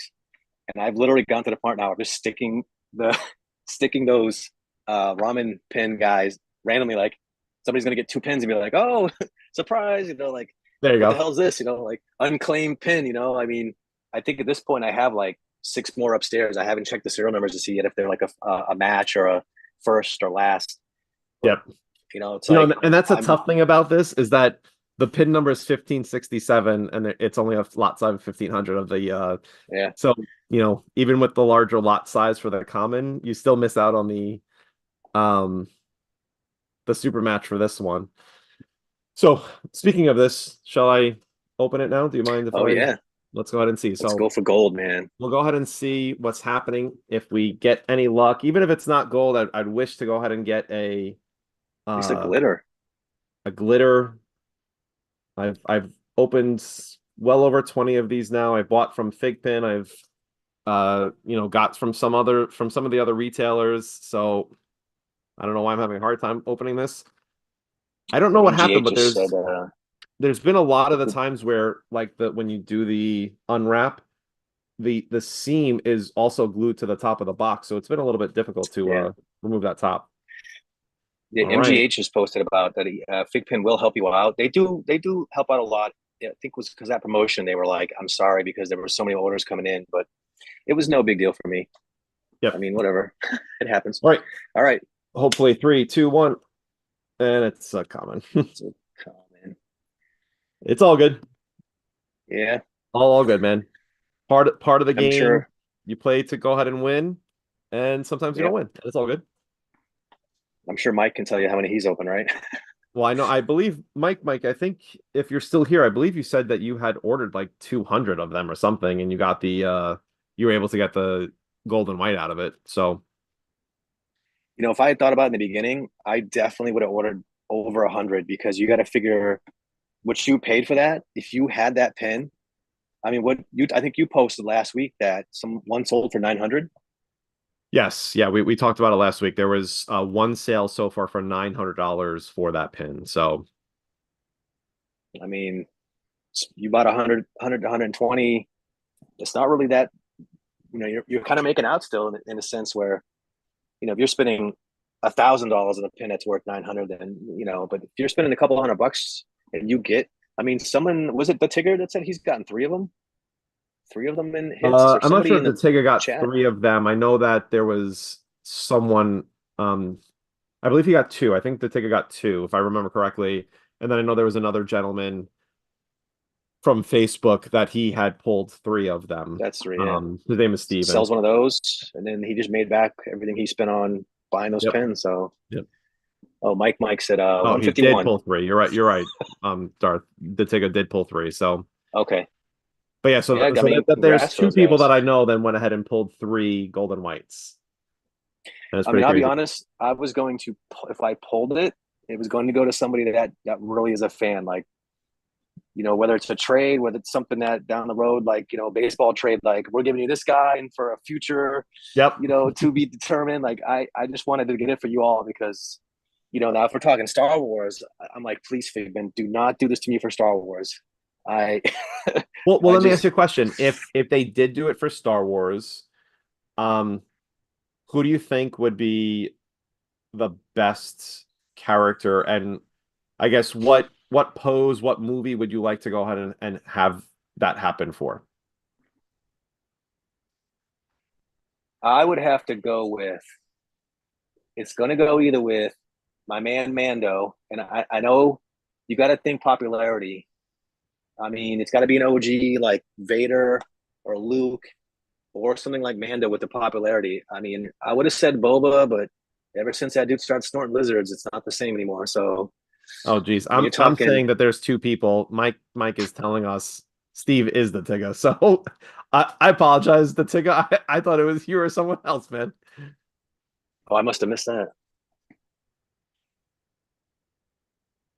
and I've literally gone to the point now of just the sticking those ramen pin guys randomly. Like somebody's gonna get two pins and be like, "Oh, surprise!" Like There you what the go. hell is this? Like unclaimed pin. I mean, I think at this point I have like six more upstairs. I haven't checked the serial numbers to see yet if they're like a match or a first or last. But Yep. it's like And that's a I'm tough thing about this is that the pin number is 1567 and it's only a lot size of 1,500 of the yeah. so even with the larger lot size for the common, you still miss out on um the super match for this one. So speaking of this, shall I open it now? Do you mind if Oh I yeah. let's go ahead and see. Let's So go for gold, man. we'll go ahead and see what's happening. If we get any luck, even if it's not gold, I'd wish to go ahead and get At least a uh glitter. a glitter. I've opened well over 20 of these now. I bought from FiGPiN. I've got from some of the other retailers. So I don't know why I'm having a hard time opening this. I don't know what happened, MGH but just said there's been a lot of the times where like the when you do the unwrap, the seam is also glued to the top of the box. So it's been a little bit difficult to yeah. remove that top. The All right. MGH has posted about that. FigPin will help you out. They do help out a lot. Yeah, I think it was because that promotion they were like, I'm sorry because there were so many orders coming in, but it was no big deal for me. I Yep. mean, whatever, it happens. All right. All right. Hopefully 3, 2, 1. And it's common. So, oh, man. It's all good. Yeah, All good, man. Part of the I'm game. sure. You play to go ahead and win, and sometimes you don't Yeah, win. It's all good. I'm sure Mike can tell you how many he's open, right? Well, I believe Mike, I think if you're still here, I believe you said that you had ordered like 200 of them or something, and you got you were able to get the gold and white out of it. So, If I had thought about it in the beginning, I definitely would have ordered over 100 because you got to figure what you paid for that. If you had that pen, I mean, I think you posted last week that one sold for 900. yes, yeah, we talked about it last week. There was one sale so far for $900 for that pin. So, I mean, you bought 100 to 120. It's not really that, you're kind of making out still in a sense where, if you're spending $1,000 on a pin that's worth 900, then, but if you're spending a couple $100 and I mean, someone, was it the Tigger that said he's gotten three of them in hits or I'm not somebody sure in if the the Tiga got chat? three of them. I know that there was someone, I believe he got two. I think the Tiga got two, if I remember correctly. And then I know there was another gentleman from Facebook that he had pulled three of them. That's three, yeah. His name is Steven. Sells one of those, and then he just made back everything he spent on buying those Yep. pins. So, Yep. oh, Mike said Oh, he did 151. pull three. You're right. You're right. Darth, the Tiga did pull three. So, Okay. but yeah, Yeah, I mean, there's congrats for two those people guys. that I know then went ahead and pulled three golden whites. And it's I mean, pretty I'll be crazy. honest. I was going to, if I pulled it, it was going to go to somebody that really is a fan. Like, whether it's a trade, whether it's something that down the road, like, baseball trade, like we're giving you this guy and for a future, Yep. to be determined. Like, I just wanted to get it for you all because, now if we're talking Star Wars, I'm like, please, Figman, do not do this to me for Star Wars. I, Well, I let me ask just, you a question. If they did do it for Star Wars, um, who do you think would be the best character? And I guess what pose, what movie would you like to go ahead and have that happen for? I would have to go with, it's going to go either with my man Mando, and I know you got to think popularity. I mean, it's got to be an OG like Vader or Luke or something like Mando with the popularity. I mean, I would have said Boba, but ever since that dude started snorting lizards, it's not the same anymore. So Oh geez, I mean, you're I'm talking. saying that there's two people. Mike is telling us Steve is the Tigga. So I apologize, the Tigga. I thought it was you or someone else, man. Oh, I must have missed that.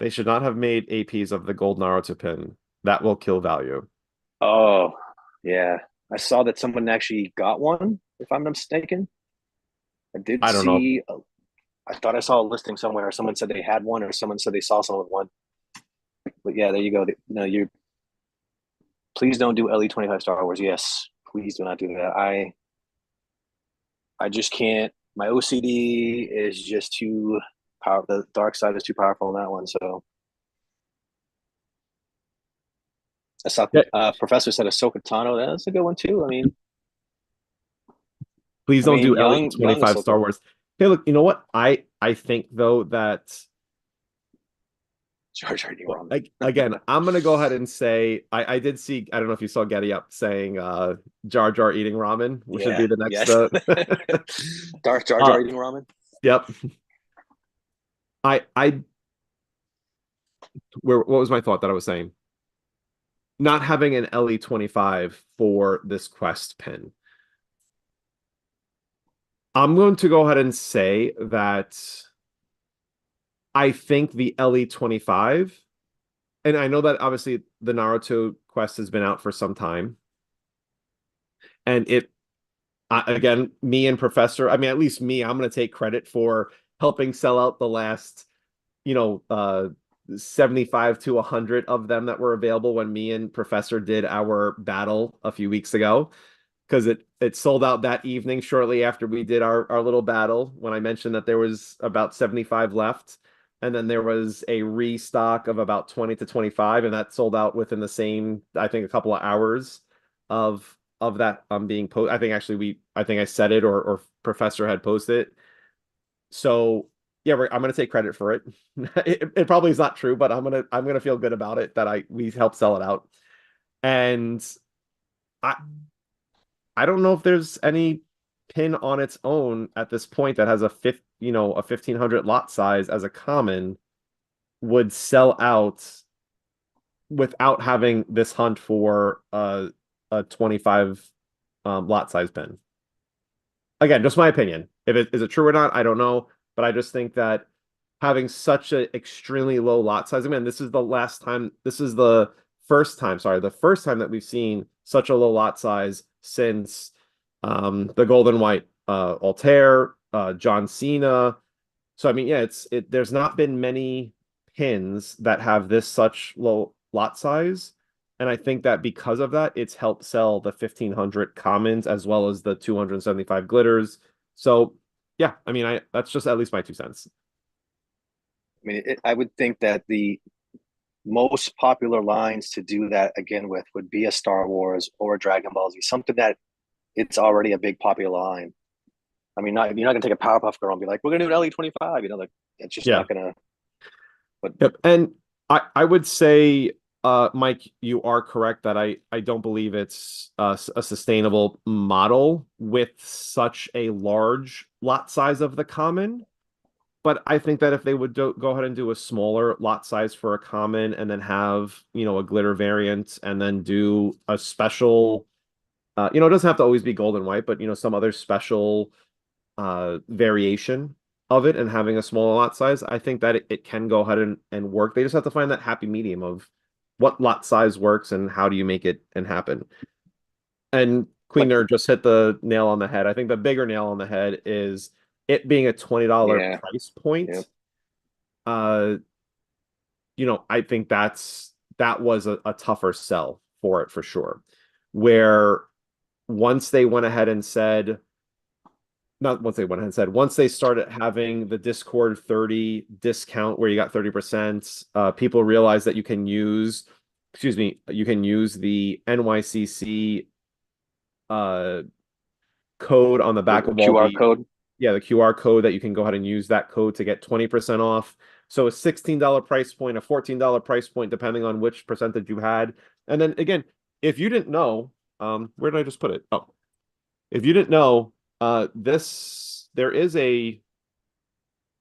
They should not have made APs of the gold Naruto pin. That will kill value. Oh, yeah. I saw that someone actually got one, if I'm not mistaken. I did I don't know. see, I thought I saw a listing somewhere. Someone said they had one, or someone said they saw someone with one. But yeah, there you go. No, you please don't do LE 25 Star Wars. Yes, please do not do that. I just can't. My OCD is just too powerful. The dark side is too powerful on that one. So I saw Yeah, Professor said Ahsoka Tano. That's a good one too. please I don't mean, do LE young 25 Star Ahsoka. Wars. Hey, look, you know what? I think though that Jar Jar eating well, ramen. again, I'm gonna go ahead and say I did see, I don't know if you saw Getty up saying Jar Jar eating ramen, which should Yeah. be the next Yes. Darth Jar uh Jar eating ramen. yep. I where what was my thought that I was saying? Not having an LE 25 for this quest pin. I'm going to go ahead and say that I think the LE 25, and I know that obviously the Naruto quest has been out for some time, and again, me and Professor, I mean, at least me, I'm going to take credit for helping sell out the last, you know, 75 to 100 of them that were available when me and Professor did our battle a few weeks ago. Because it sold out that evening shortly after we did our little battle when I mentioned that there was about 75 left. And then there was a restock of about 20 to 25, and that sold out within the same, I think, a couple of hours of that being posted. I think actually I think I said it or Professor had posted it. So yeah, I'm gonna take credit for it. It probably is not true, but I'm gonna feel good about it that we helped sell it out. And I I don't know if there's any pin on its own at this point that has a 1500 lot size as a common would sell out without having this hunt for a 25 lot size pin. Again, just my opinion. If it is it true or not, I don't know, but I just think that having such an extremely low lot size, I mean, this is the first time, sorry, the first time that we've seen such a low lot size since the Golden White Altair, John Cena. So I mean, yeah, there's not been many pins that have this such low lot size. And I think that because of that, it's helped sell the 1500 commons as well as the 275 glitters. So yeah, I mean, I that's just at least my 2 cents. I would think that the most popular lines to do that again with would be a Star Wars or a Dragon Ball Z, something that it's already a big popular line. I mean, you're not gonna take a Powerpuff Girl and be like, "We're gonna do an LE 25." Like it's just Yeah. not gonna. But Yep. And I would say, Mike, you are correct that I don't believe it's a sustainable model with such a large lot size of the common. But I think that if they would go ahead and do a smaller lot size for a common and then have, a glitter variant and then do a special, it doesn't have to always be gold and white, but, some other special variation of it and having a smaller lot size, I think that it can go ahead and work. They just have to find that happy medium of what lot size works and how do you make it and happen. And Queen like, Nerd just hit the nail on the head. I think the bigger nail on the head is it being a $20 yeah, price yeah. point. Uh, I think that was a tougher sell for it for sure. Where once they went ahead and said, not once they went ahead and said, once they started having the Discord 30 discount where you got 30%, people realized that you can use the NYCC uh code on the The back of all QR the code. yeah, the QR code that you can go ahead and use that code to get 20% off. So a $16 price point, a $14 price point, depending on which percentage you had. And then again, if you didn't know, where did I just put it? Oh, if you didn't know, there is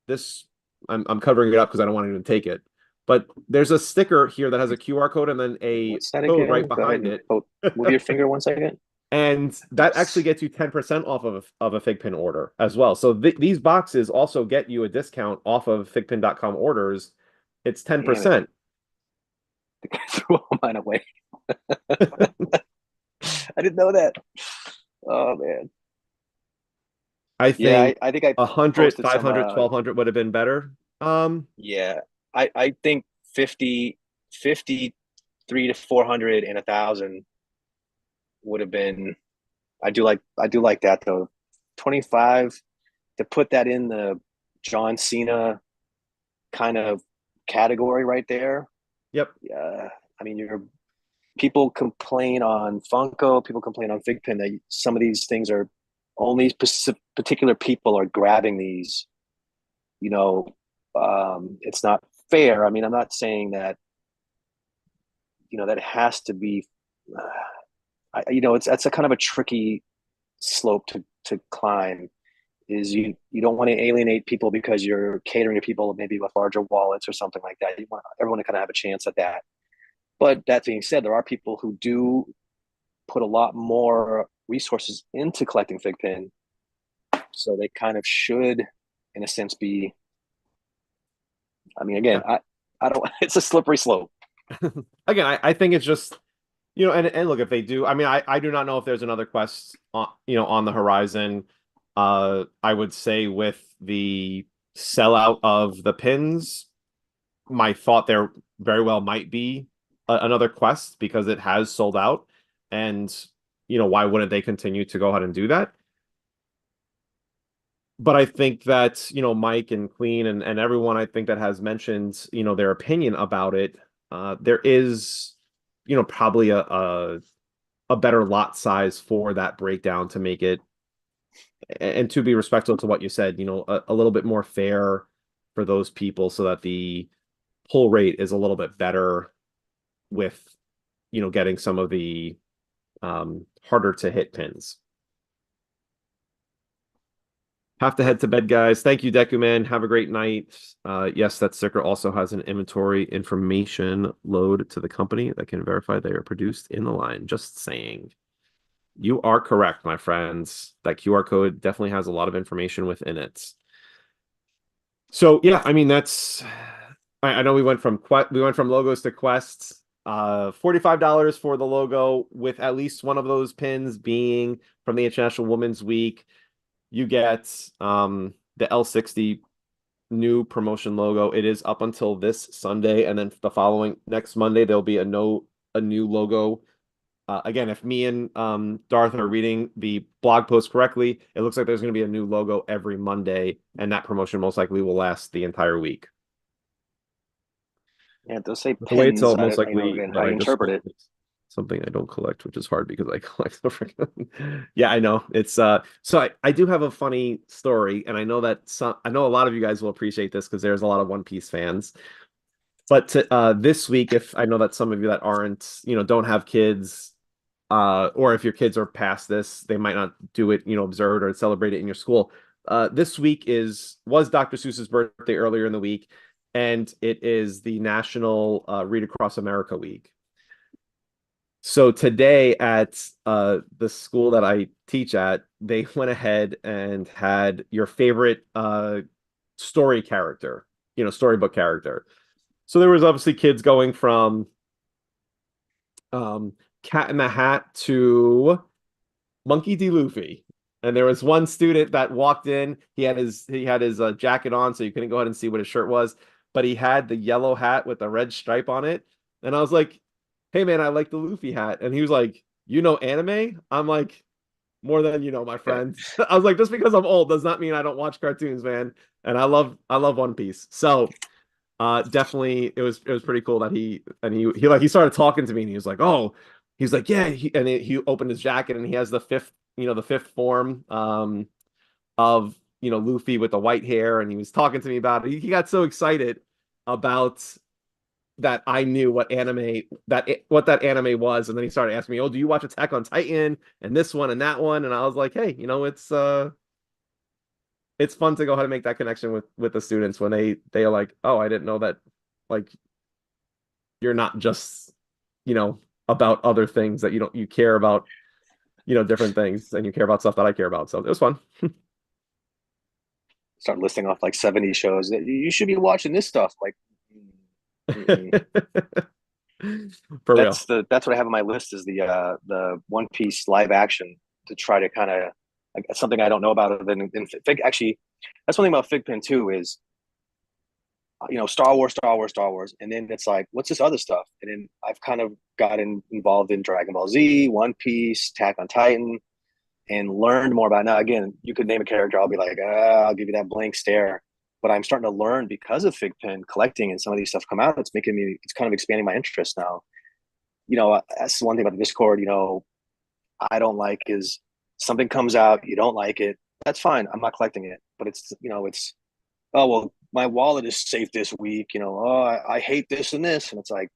this, I'm covering it up because I don't want anyone to take it. But there's a sticker here that has a QR code and then a What's that code right again? Go ahead behind and it. move your finger 1 second. And that actually gets you 10% off of a FiGPiN order as well. So these boxes also get you a discount off of FiGPiN.com orders. It's Damn it. 10%. I threw all mine away. I didn't know that. Oh man. I Yeah, think I think I 100, posted 500, 1200 would have been better. yeah. I think 50, 53 to 400 and 1,000 would have been. I do like that though. 25 to put that in the John Cena kind of category right there. Yep. Yeah. I mean, you're people complain on Funko, people complain on FigPin that some of these things are only particular people are grabbing these. You know, it's not fair. I mean, I'm not saying that that has to be. It's that's a kind of a tricky slope to climb. Is you don't want to alienate people because you're catering to people maybe with larger wallets or something like that. You want everyone to kind of have a chance at that. But that being said, there are people who do put a lot more resources into collecting FigPin, so they kind of should, in a sense, be. I mean, again, Yeah. I don't. It's a slippery slope. Again, I think it's just, and look, if they do, I mean, I do not know if there's another quest on the horizon. I would say with the sellout of the pins, my thought there very well might be another quest because it has sold out. And, why wouldn't they continue to go ahead and do that? But I think that, Mike and Queen and everyone I think that has mentioned, their opinion about it, there is, probably a better lot size for that breakdown to make it, and to be respectful to what you said, a little bit more fair for those people so that the pull rate is a little bit better with, getting some of the harder to hit pins. Have to head to bed, guys. Thank you, Deku Man. Have a great night. Yes, that sticker also has an inventory information load to the company that can verify they are produced in the line. Just saying. You are correct, my friends. That QR code definitely has a lot of information within it. So yeah, I mean I know we went from logos to quests. $45 for the logo with at least one of those pins being from the International Women's Week. You get the L60 new promotion logo. It is up until this Sunday, and then the following next Monday there'll be a new logo. Again, if me and Darth are reading the blog post correctly, it looks like there's going to be a new logo every Monday, and that promotion most likely will last the entire week. Yeah, they'll say The way it's pins. all most likely Again, how that you I just interpret it. something I don't collect, which is hard because I collect the freaking. Yeah, I know. It's so I do have a funny story, and I know that I know a lot of you guys will appreciate this because there's a lot of One Piece fans. But this week, if I know that some of you that aren't, don't have kids, or if your kids are past this, they might not do it, observe it or celebrate it in your school. This week was Dr. Seuss's birthday earlier in the week, and it is the National Read Across America Week. So today at the school that I teach at, they went ahead and had your favorite story character, storybook character. So there was obviously kids going from Cat in the Hat to Monkey D. Luffy. And there was one student that walked in. He had his jacket on, so you couldn't go ahead and see what his shirt was, but he had the yellow hat with the red stripe on it. And I was like, "Hey man, I like the Luffy hat." And he was like, "You know anime?" I'm like, "More than you know, my friend." I was like, "Just because I'm old does not mean I don't watch cartoons, man." And I love One Piece. So definitely it was pretty cool that he started talking to me and he was like, "Oh," he's like, "Yeah," he opened his jacket and he has the fifth form of Luffy with the white hair, and he was talking to me about it. He got so excited about that I knew what that anime was, and then he started asking me, "Oh, do you watch Attack on Titan and this one and that one?" And I was like, "Hey, it's fun to go ahead and make that connection with the students when they are like, oh, I didn't know that, like, you're not just about other things, that you care about different things, and you care about stuff that I care about." So it was fun. Start listing off like 70 shows that you should be watching this stuff. Like, mm-mm. For real. That's what I have on my list is the One Piece live action to try to kind of like something I don't know about it. And Fig actually, that's one thing about FiGPiN too is Star Wars, Star Wars, Star Wars, and then it's like, what's this other stuff? And then I've kind of gotten involved in Dragon Ball Z, One Piece, Attack on Titan, and learned more about it. Now. Again, you could name a character, I'll be like, I'll give you that blank stare. But I'm starting to learn because of FiGPiN collecting and some of these stuff come out. It's kind of expanding my interest now. That's the one thing about the Discord. I don't like is something comes out, you don't like it. That's fine. I'm not collecting it. But it's oh well, my wallet is safe this week. Oh, I hate this and this, and it's like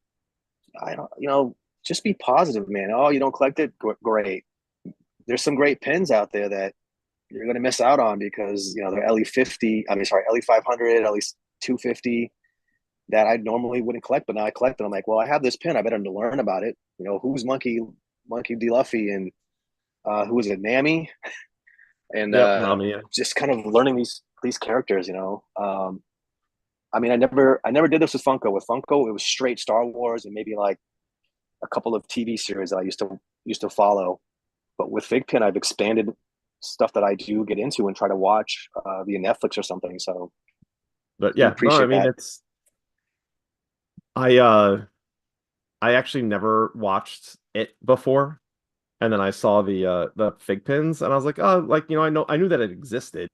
I don't. Just be positive, man. Oh, you don't collect it? Great. There's some great pins out there that you're going to miss out on because they're LE50. I mean, sorry, LE500, LE250 that I normally wouldn't collect, but now I collect it. I'm like, well, I have this pin. I better learn about it. Who's Monkey D. Luffy and who is it, Nami, and Yep, Nami, yeah. just kind of learning these characters. I mean, I never did this with Funko. With Funko, it was straight Star Wars and maybe like a couple of TV series that I used to follow. But with FiGPiN, I've expanded stuff that I do get into and try to watch via Netflix or something. So, But I yeah, no, I appreciate mean, that. I actually never watched it before, and then I saw the FiGPiNs, and I was like, oh, like, I knew that it existed,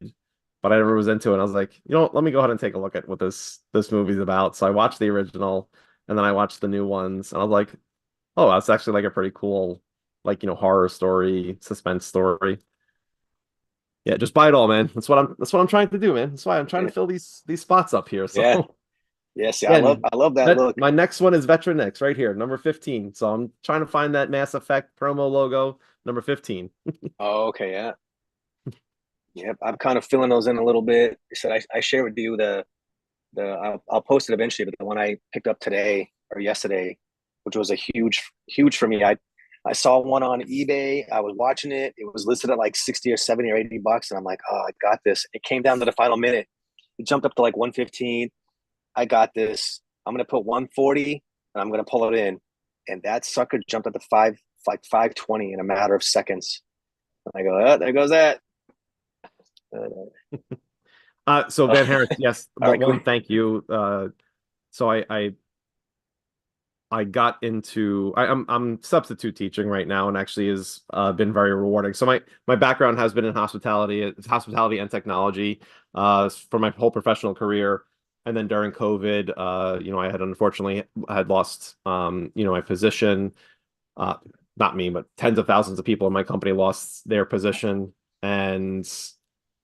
but I never was into it. And I was like, let me go ahead and take a look at what this movie's about. So I watched the original, and then I watched the new ones, and I was like, oh, that's actually like a pretty cool, like, horror story, suspense story. Yeah, just buy it all, man. That's what I'm trying to do, man. That's why I'm trying Yeah, to fill these spots up here. yeah, So yeah. See, yeah, I love that look. my next one is Veteran X right here, number 15. So I'm trying to find that Mass Effect promo logo, number 15. Oh, okay, yeah, yeah. I'm kind of filling those in a little bit. So I share with you I'll post it eventually, but the one I picked up today or yesterday, which was a huge for me. I saw one on eBay. I was watching it. It was listed at like 60 or 70 or 80 bucks. And I'm like, oh, I got this. It came down to the final minute. It jumped up to like 115. I got this. I'm gonna put 140 and I'm gonna pull it in. And that sucker jumped up to 520 in a matter of seconds. And I go, oh, there goes that. So Van Harris, yes, All right, cool. one, thank you. So I got into I'm substitute teaching right now, and actually has been very rewarding. So my background has been in hospitality and technology for my whole professional career. And then during COVID, I had unfortunately had lost my position. Uh, Not me, but tens of thousands of people in my company lost their position, and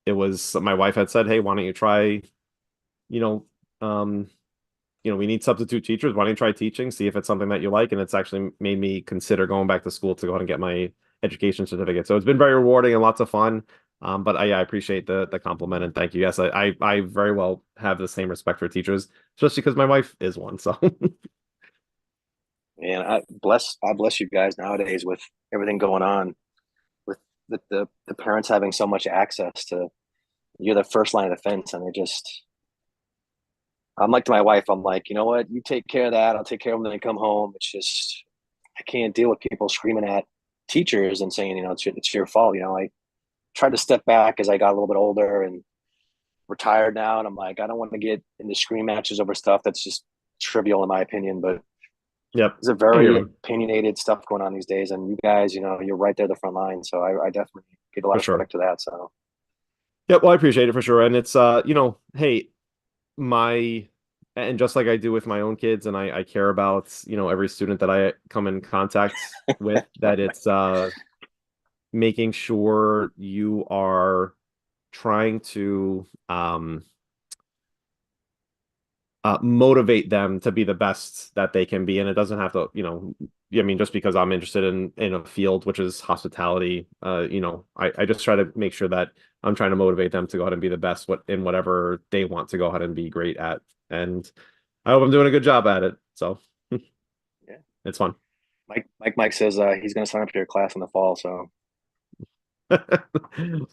it was my wife had said, "Hey, why don't you try, you know, um, we need substitute teachers. Why don't you try teaching, see if it's something that you like?" And it's actually made me consider going back to school to go ahead and get my education certificate. So it's been very rewarding and lots of fun. But I appreciate the compliment, and thank you. Yes, I very well have the same respect for teachers, especially because my wife is one. So And I bless you guys nowadays with everything going on, with the parents having so much access to. You're the first line of defense, and I'm like to my wife, I'm like, you know what, you take care of that. I'll take care of them when they come home. It's just I can't deal with people screaming at teachers and saying, it's your fault. I tried to step back as I got a little bit older and retired now, and I'm like, I don't want to get into scream matches over stuff that's just trivial in my opinion, but yep. there's a I hear very you. opinionated stuff going on these days, and you guys, you're right there the front line. So I definitely give a lot For of sure. respect to that. So Yeah, well, I appreciate it for sure. And it's hey, my and just like I do with my own kids, and I care about, every student that I come in contact with, that it's making sure you are trying to motivate them to be the best that they can be. And it doesn't have to, I mean, just because I'm interested in a field, which is hospitality, I just try to make sure that I'm trying to motivate them to go ahead and be the best in whatever they want to go ahead and be great at. And I hope I'm doing a good job at it. So Yeah. it's fun. Mike says he's going to sign up to your class in the fall. So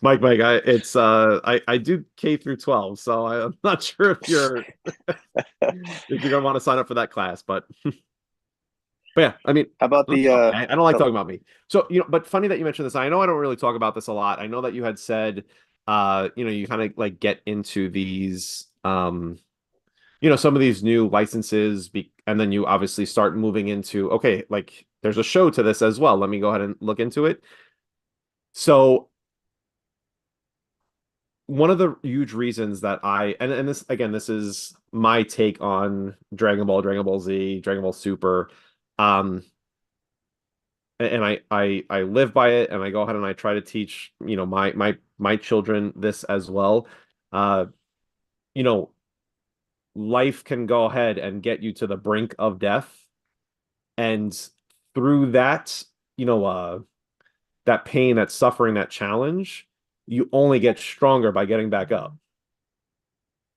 Mike, I do K through 12, so I'm not sure if you're gonna want to sign up for that class, but yeah, I mean, how about I don't like talking about me. So, but funny that you mentioned this. I know I don't really talk about this a lot. I know that you had said, you kind of like get into these, some of these new licenses, and then you obviously start moving into, okay, like there's a show to this as well. Let me go ahead and look into it. So one of the huge reasons that and this again, this is my take on Dragon Ball, Dragon Ball Z, Dragon Ball Super. Um, and I live by it, and I go ahead and I try to teach my children this as well. uh you know Life can go ahead and get you to the brink of death, and through that, that pain, that suffering, that challenge, you only get stronger by getting back up.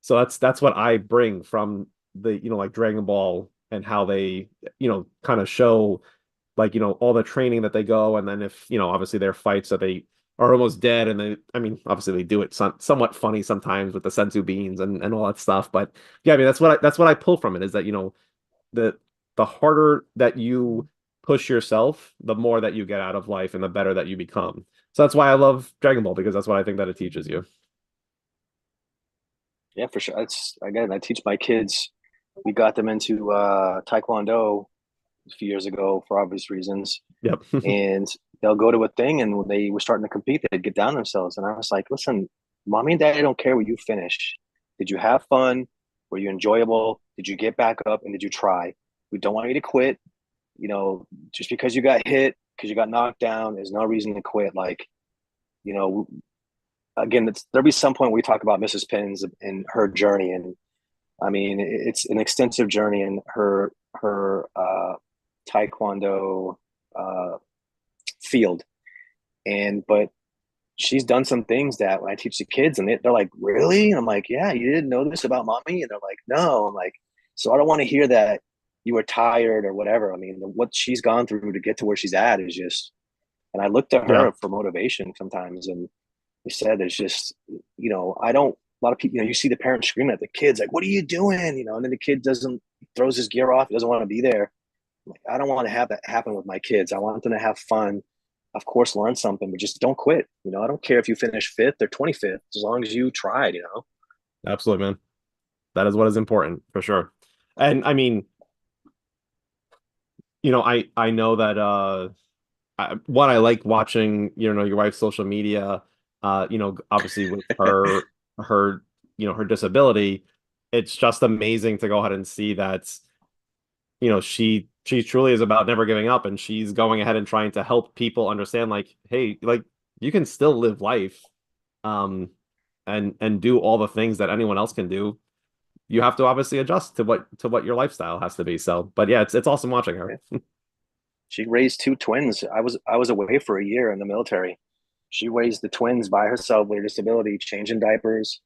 So that's what I bring from the like Dragon Ball, and how they kind of show, like, all the training that they go, and then if obviously there are fights that they are almost dead, and they, I mean, obviously they do it somewhat funny sometimes with the senzu beans and all that stuff. But yeah, I mean, that's what I pull from it, is that the the harder that you push yourself, the more that you get out of life, and the better that you become. So that's why I love Dragon Ball, because that's what I think that it teaches you. yeah, for sure. It's again, I teach my kids. We got them into Taekwondo a few years ago for obvious reasons, Yep. and they'll go to a thing, and when they were starting to compete, they'd get down themselves, and I was like, listen, mommy and daddy don't care what you finish. Did you have fun? Were you enjoyable? Did you get back up and did you try? We don't want you to quit. Just because you got hit, because you got knocked down, there's no reason to quit. Like, you know, again, there'll be some point we talk about Mrs. Pins and her journey, and I mean, it's an extensive journey in her taekwondo uh, field, but she's done some things that when I teach the kids, and they're like, "Really?" And I'm like, "Yeah, you didn't know this about mommy?" And they're like, "No." I'm like, "So I don't want to hear that you were tired or whatever. I mean, what she's gone through to get to where she's at is just." And I look to Yeah. her for motivation sometimes, and you said it's just, I don't. A lot of people, you see the parents screaming at the kids like, "What are you doing?" And then the kid doesn't throws his gear off. He doesn't want to be there. Like, I don't want to have that happen with my kids. I want them to have fun, of course, learn something, but just don't quit. I don't care if you finish fifth or 25th, as long as you tried. Absolutely, man. That is what is important, for sure. And I mean, I know that one, I like watching, your wife's social media. Obviously with her disability, it's just amazing to go ahead and see that, she truly is about never giving up, and she's going ahead and trying to help people understand, like, hey, like, you can still live life, um, and do all the things that anyone else can do. You have to obviously adjust to what your lifestyle has to be. So, but yeah, it's awesome watching her. She raised two twins. I was away for a year in the military. She raised the twins by herself with her disability, changing diapers.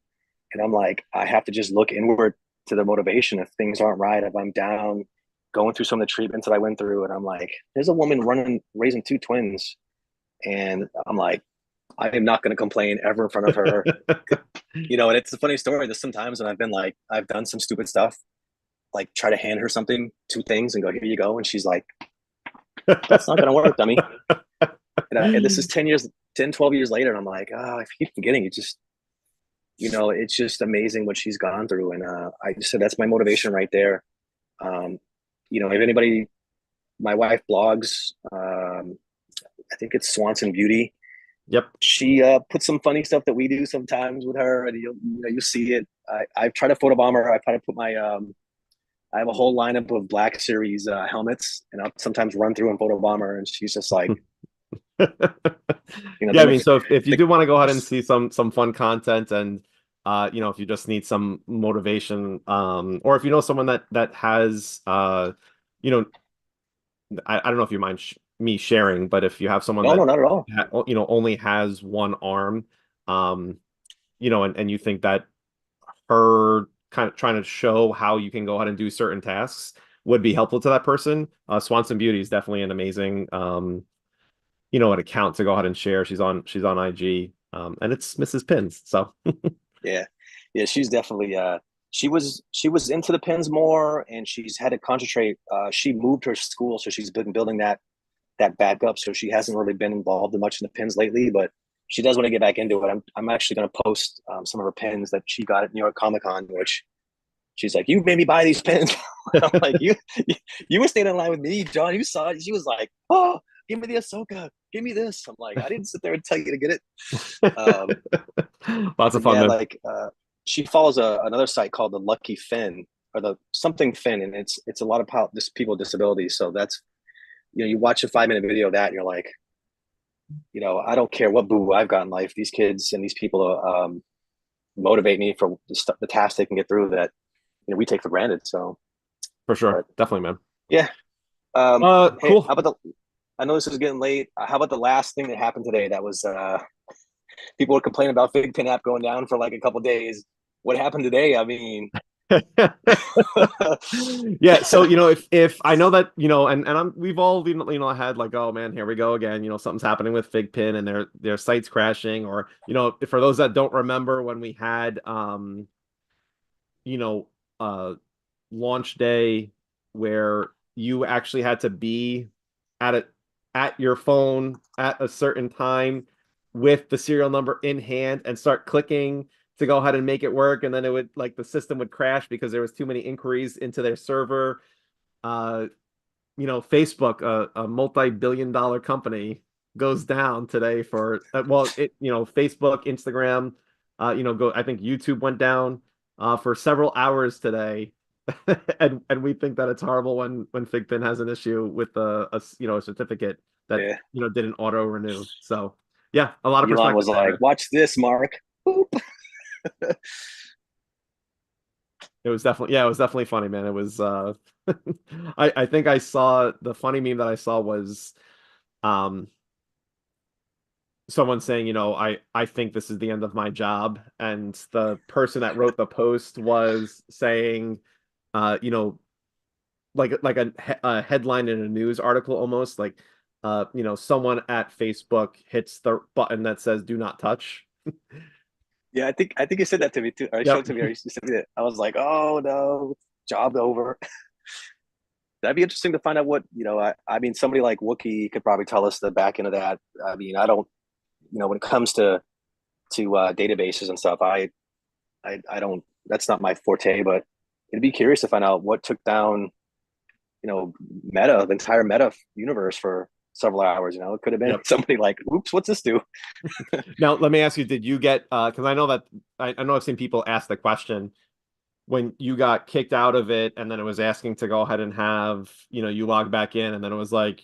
And I'm like, I have to just look inward to the motivation if things aren't right, if I'm down, going through some of the treatments that I went through. And I'm like, there's a woman raising two twins. And I'm like, I am not going to complain ever in front of her. And it's a funny story. There's sometimes when I've done some stupid stuff, like try to hand her something, two things, and go, here you go. And she's like, that's not going to work, dummy. And this is 10, 12 years later. And I'm like, I keep forgetting. It's just amazing what she's gone through. And I just said, that's my motivation right there. Um, if anybody, my wife blogs, I think it's Swanson Beauty. Yep. She puts some funny stuff that we do sometimes with her, and you see it. I try to photobomb her. I try to put I have a whole lineup of Black Series helmets, and I'll sometimes run through and photobomb her, and she's just like, You know, Yeah, then I mean, so if you the do want to go ahead and see some fun content and if you just need some motivation, or if you know someone that has you know, I don't know if you mind me sharing, but if you have someone no, that no, not at all. only has one arm, um, and you think that her kind of trying to show how you can go ahead and do certain tasks would be helpful to that person. Swanson Beauty is definitely an amazing an account to go ahead and share. She's on IG, and it's Mrs. Pins. So Yeah. Yeah, she's definitely she was into the pins more, and she's had to concentrate. She moved her school, so she's been building that back up. So she hasn't really been involved in much in the pins lately, but she does want to get back into it. I'm actually going to post some of her pins that she got at New York Comic Con, which she's like, "You made me buy these pins." I'm like, you were standing in line with me, John. You saw it. She was like, "Oh, give me the Ahsoka. Give me this." I'm like, I didn't sit there and tell you to get it. Um, lots of but fun, yeah, man. like she follows another site called the Lucky Finn, or the something Finn, and it's a lot of this people with disabilities. So that's, you watch a 5 minute video of that, and you're like, I don't care what boo I've got in life. These kids and these people motivate me for the tasks they can get through that we take for granted. So, For sure, but definitely, man. yeah. Hey, Cool. how about the? I know this is getting late. How about the last thing that happened today? That was people were complaining about FiGPiN app going down for like a couple days. What happened today? I mean, Yeah, so if I know that and we've all had like, oh man, here we go again, something's happening with FigPin and their site's crashing, or for those that don't remember when we had you know uh launch day where you actually had to be at it at your phone at a certain time with the serial number in hand and start clicking to go ahead and make it work, and then it would like the system would crash because there was too many inquiries into their server. uh Facebook, a multi-billion-dollar company, goes down today for Facebook, Instagram, go. I think YouTube went down for several hours today, and we think that it's horrible when FigPin has an issue with a certificate that yeah. didn't auto renew. So yeah, a lot of Elon perspective was like, there. "Watch this, Mark." Boop. It was definitely funny, man. It was I think I saw the funny meme that I saw was um someone saying, I think this is the end of my job, and the person that wrote the post was saying, you know, like a headline in a news article almost like, someone at Facebook hits the button that says "Do not touch." Yeah, I think you said that to me too. Or you showed Yep. it to me, or you said that. I was like, "Oh no, job over." That'd be interesting to find out what I mean, somebody like Wookie could probably tell us the back end of that. I mean, I don't. When it comes to databases and stuff, I don't. That's not my forte. But it'd be curious to find out what took down you know, the entire meta universe for several hours. It could have been Yep. somebody like, "Oops, what's this do?" Now let me ask you, did you get because I know that I know I've seen people ask the question when you got kicked out of it, and then it was asking to go ahead and have, you log back in, and then it was like,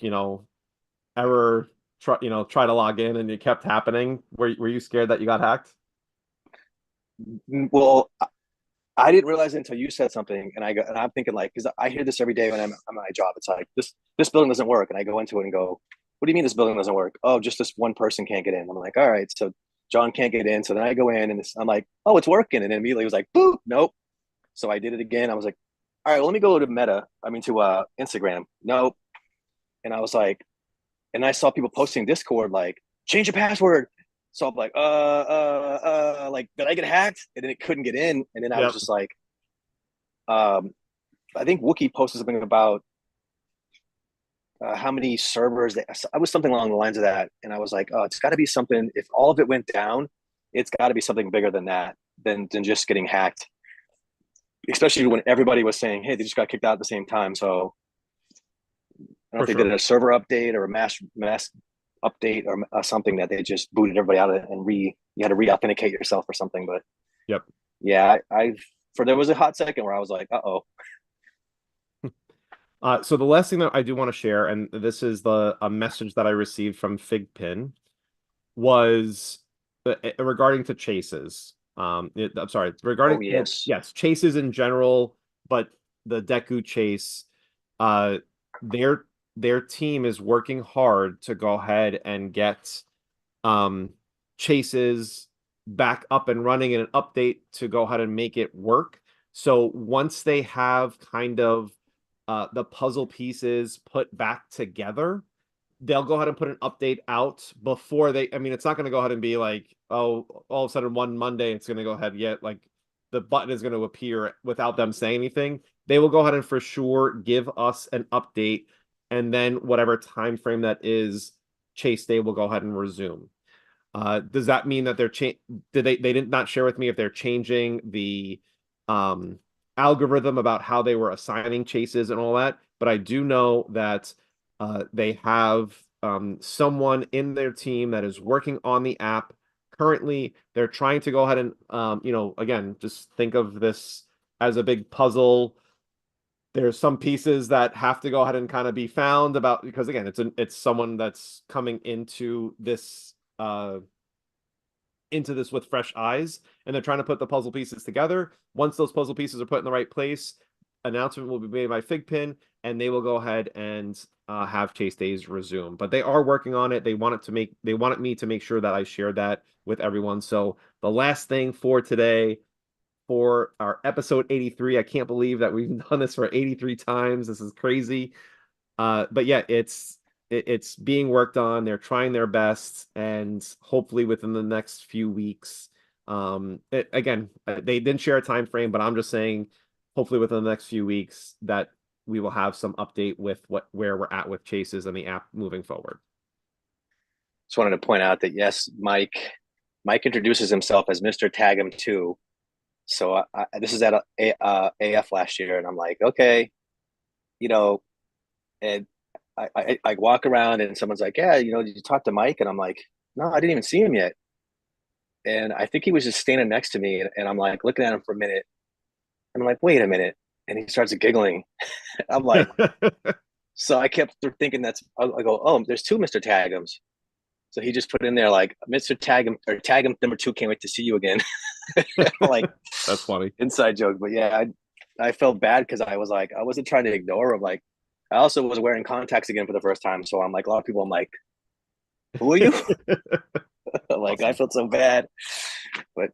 error, try to log in, and it kept happening. Were you scared that you got hacked? Well, I didn't realize it until you said something, and I'm thinking like, because I hear this every day when I'm at my job. It's like this building doesn't work, and I go into it and go, "What do you mean this building doesn't work?" "Oh, just this one person can't get in." I'm like, "All right, so John can't get in." So then I go in, and I'm like, "Oh, it's working," and then immediately it was like, "Boop, nope." So I did it again. I was like, "All right, well, let me go to Meta. I mean to Instagram. Nope." And I was like, and I saw people posting Discord like, "Change your password." So I'm like, like, did I get hacked? And then it couldn't get in, and then I was Yep. just like, um, I think Wookie posted something about how many servers. I was something along the lines of that, and I was like, oh, it's got to be something. If all of it went down, it's got to be something bigger than that, than just getting hacked. Especially when everybody was saying, "Hey, they just got kicked out at the same time." So I don't know For if they did sure. a server update or a mass update or something that they just booted everybody out of it and you had to re-authenticate yourself or something. But Yep. yeah, I for there was a hot second where I was like, uh oh. So the last thing that I do want to share, and this is the a message that I received from FiGPiN, was regarding to chases. I'm sorry, Oh regarding, well, yes. yes, chases in general, but the Deku chase, uh, their their team is working hard to go ahead and get um chases back up and running in an update to go ahead and make it work. So once they have kind of the puzzle pieces put back together, they'll go ahead and put an update out before they, I mean, it's not going to go ahead and be like, oh, all of a sudden one Monday it's going to go ahead yet, like the button is going to appear without them saying anything. They will go ahead and for sure give us an update, and then whatever time frame that is, chase day will go ahead and resume. Does that mean that they did not share with me if they're changing the um algorithm about how they were assigning chases and all that, but I do know that they have someone in their team that is working on the app currently. They're trying to go ahead and again, just think of this as a big puzzle. There's some pieces that have to go ahead and kind of be found about, because again, it's someone that's coming into this with fresh eyes, and they're trying to put the puzzle pieces together. Once those puzzle pieces are put in the right place, announcement will be made by FiGPiN, and they will go ahead and have chase days resume. But they are working on it. They wanted me to make sure that I shared that with everyone. So the last thing for today, for our episode 83, I can't believe that we've done this for 83 times. This is crazy. But yeah, it's being worked on. They're trying their best, and hopefully within the next few weeks. Again, they didn't share a time frame, but I'm just saying, hopefully within the next few weeks that we will have some update with where we're at with chases and the app moving forward. Just wanted to point out that yes, Mike introduces himself as Mr. Tag'em too. So this is at AF last year, and I'm like, okay, you know, and I walk around and someone's like, yeah, did you talk to Mike? And I'm like, no, I didn't even see him yet. And I think he was just standing next to me, and I'm like looking at him for a minute, and I'm like, wait a minute, and he starts giggling. I'm like, so I kept thinking I go, oh, there's two Mr. Tag'ems. So he just put in there like Mr. Tag'em or Tag'em number two, can't wait to see you again. Like That's funny. inside joke, but yeah, I felt bad because I was like, I wasn't trying to ignore him. Like, I also was wearing contacts again for the first time, so I'm like, a lot of people, I'm like, who are you? Like, I Awesome. felt so bad, but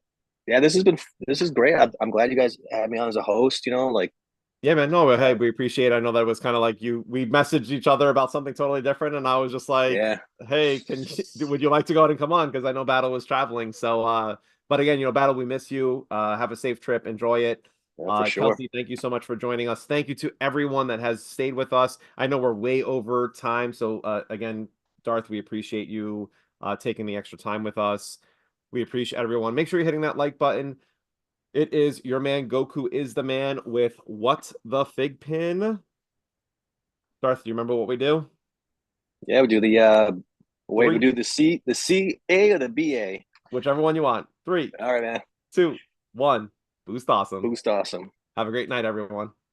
yeah, this is great. I'm glad you guys had me on as a host. Like, Yeah, man. No, but hey, uh, we appreciate it. I know that was kind of like we messaged each other about something totally different, and I was just like, yeah, "Hey, would you like to go ahead and come on?" Because I know Battle was traveling. So, but again, Battle, we miss you. Have a safe trip. Enjoy it. yeah, for sure. Kelsey, thank you so much for joining us. Thank you to everyone that has stayed with us. I know we're way over time, so again, Darth, we appreciate you taking the extra time with us. We appreciate everyone. Make sure you're hitting that like button. It is your man Goku is the man with What the Fig Pin. Darth, do you remember what we do? Yeah, we do the wait, we Three, do the CA or the BA. whichever one you want. Three, All right, man. two, one. Boost awesome. Boost awesome. Have a great night, everyone.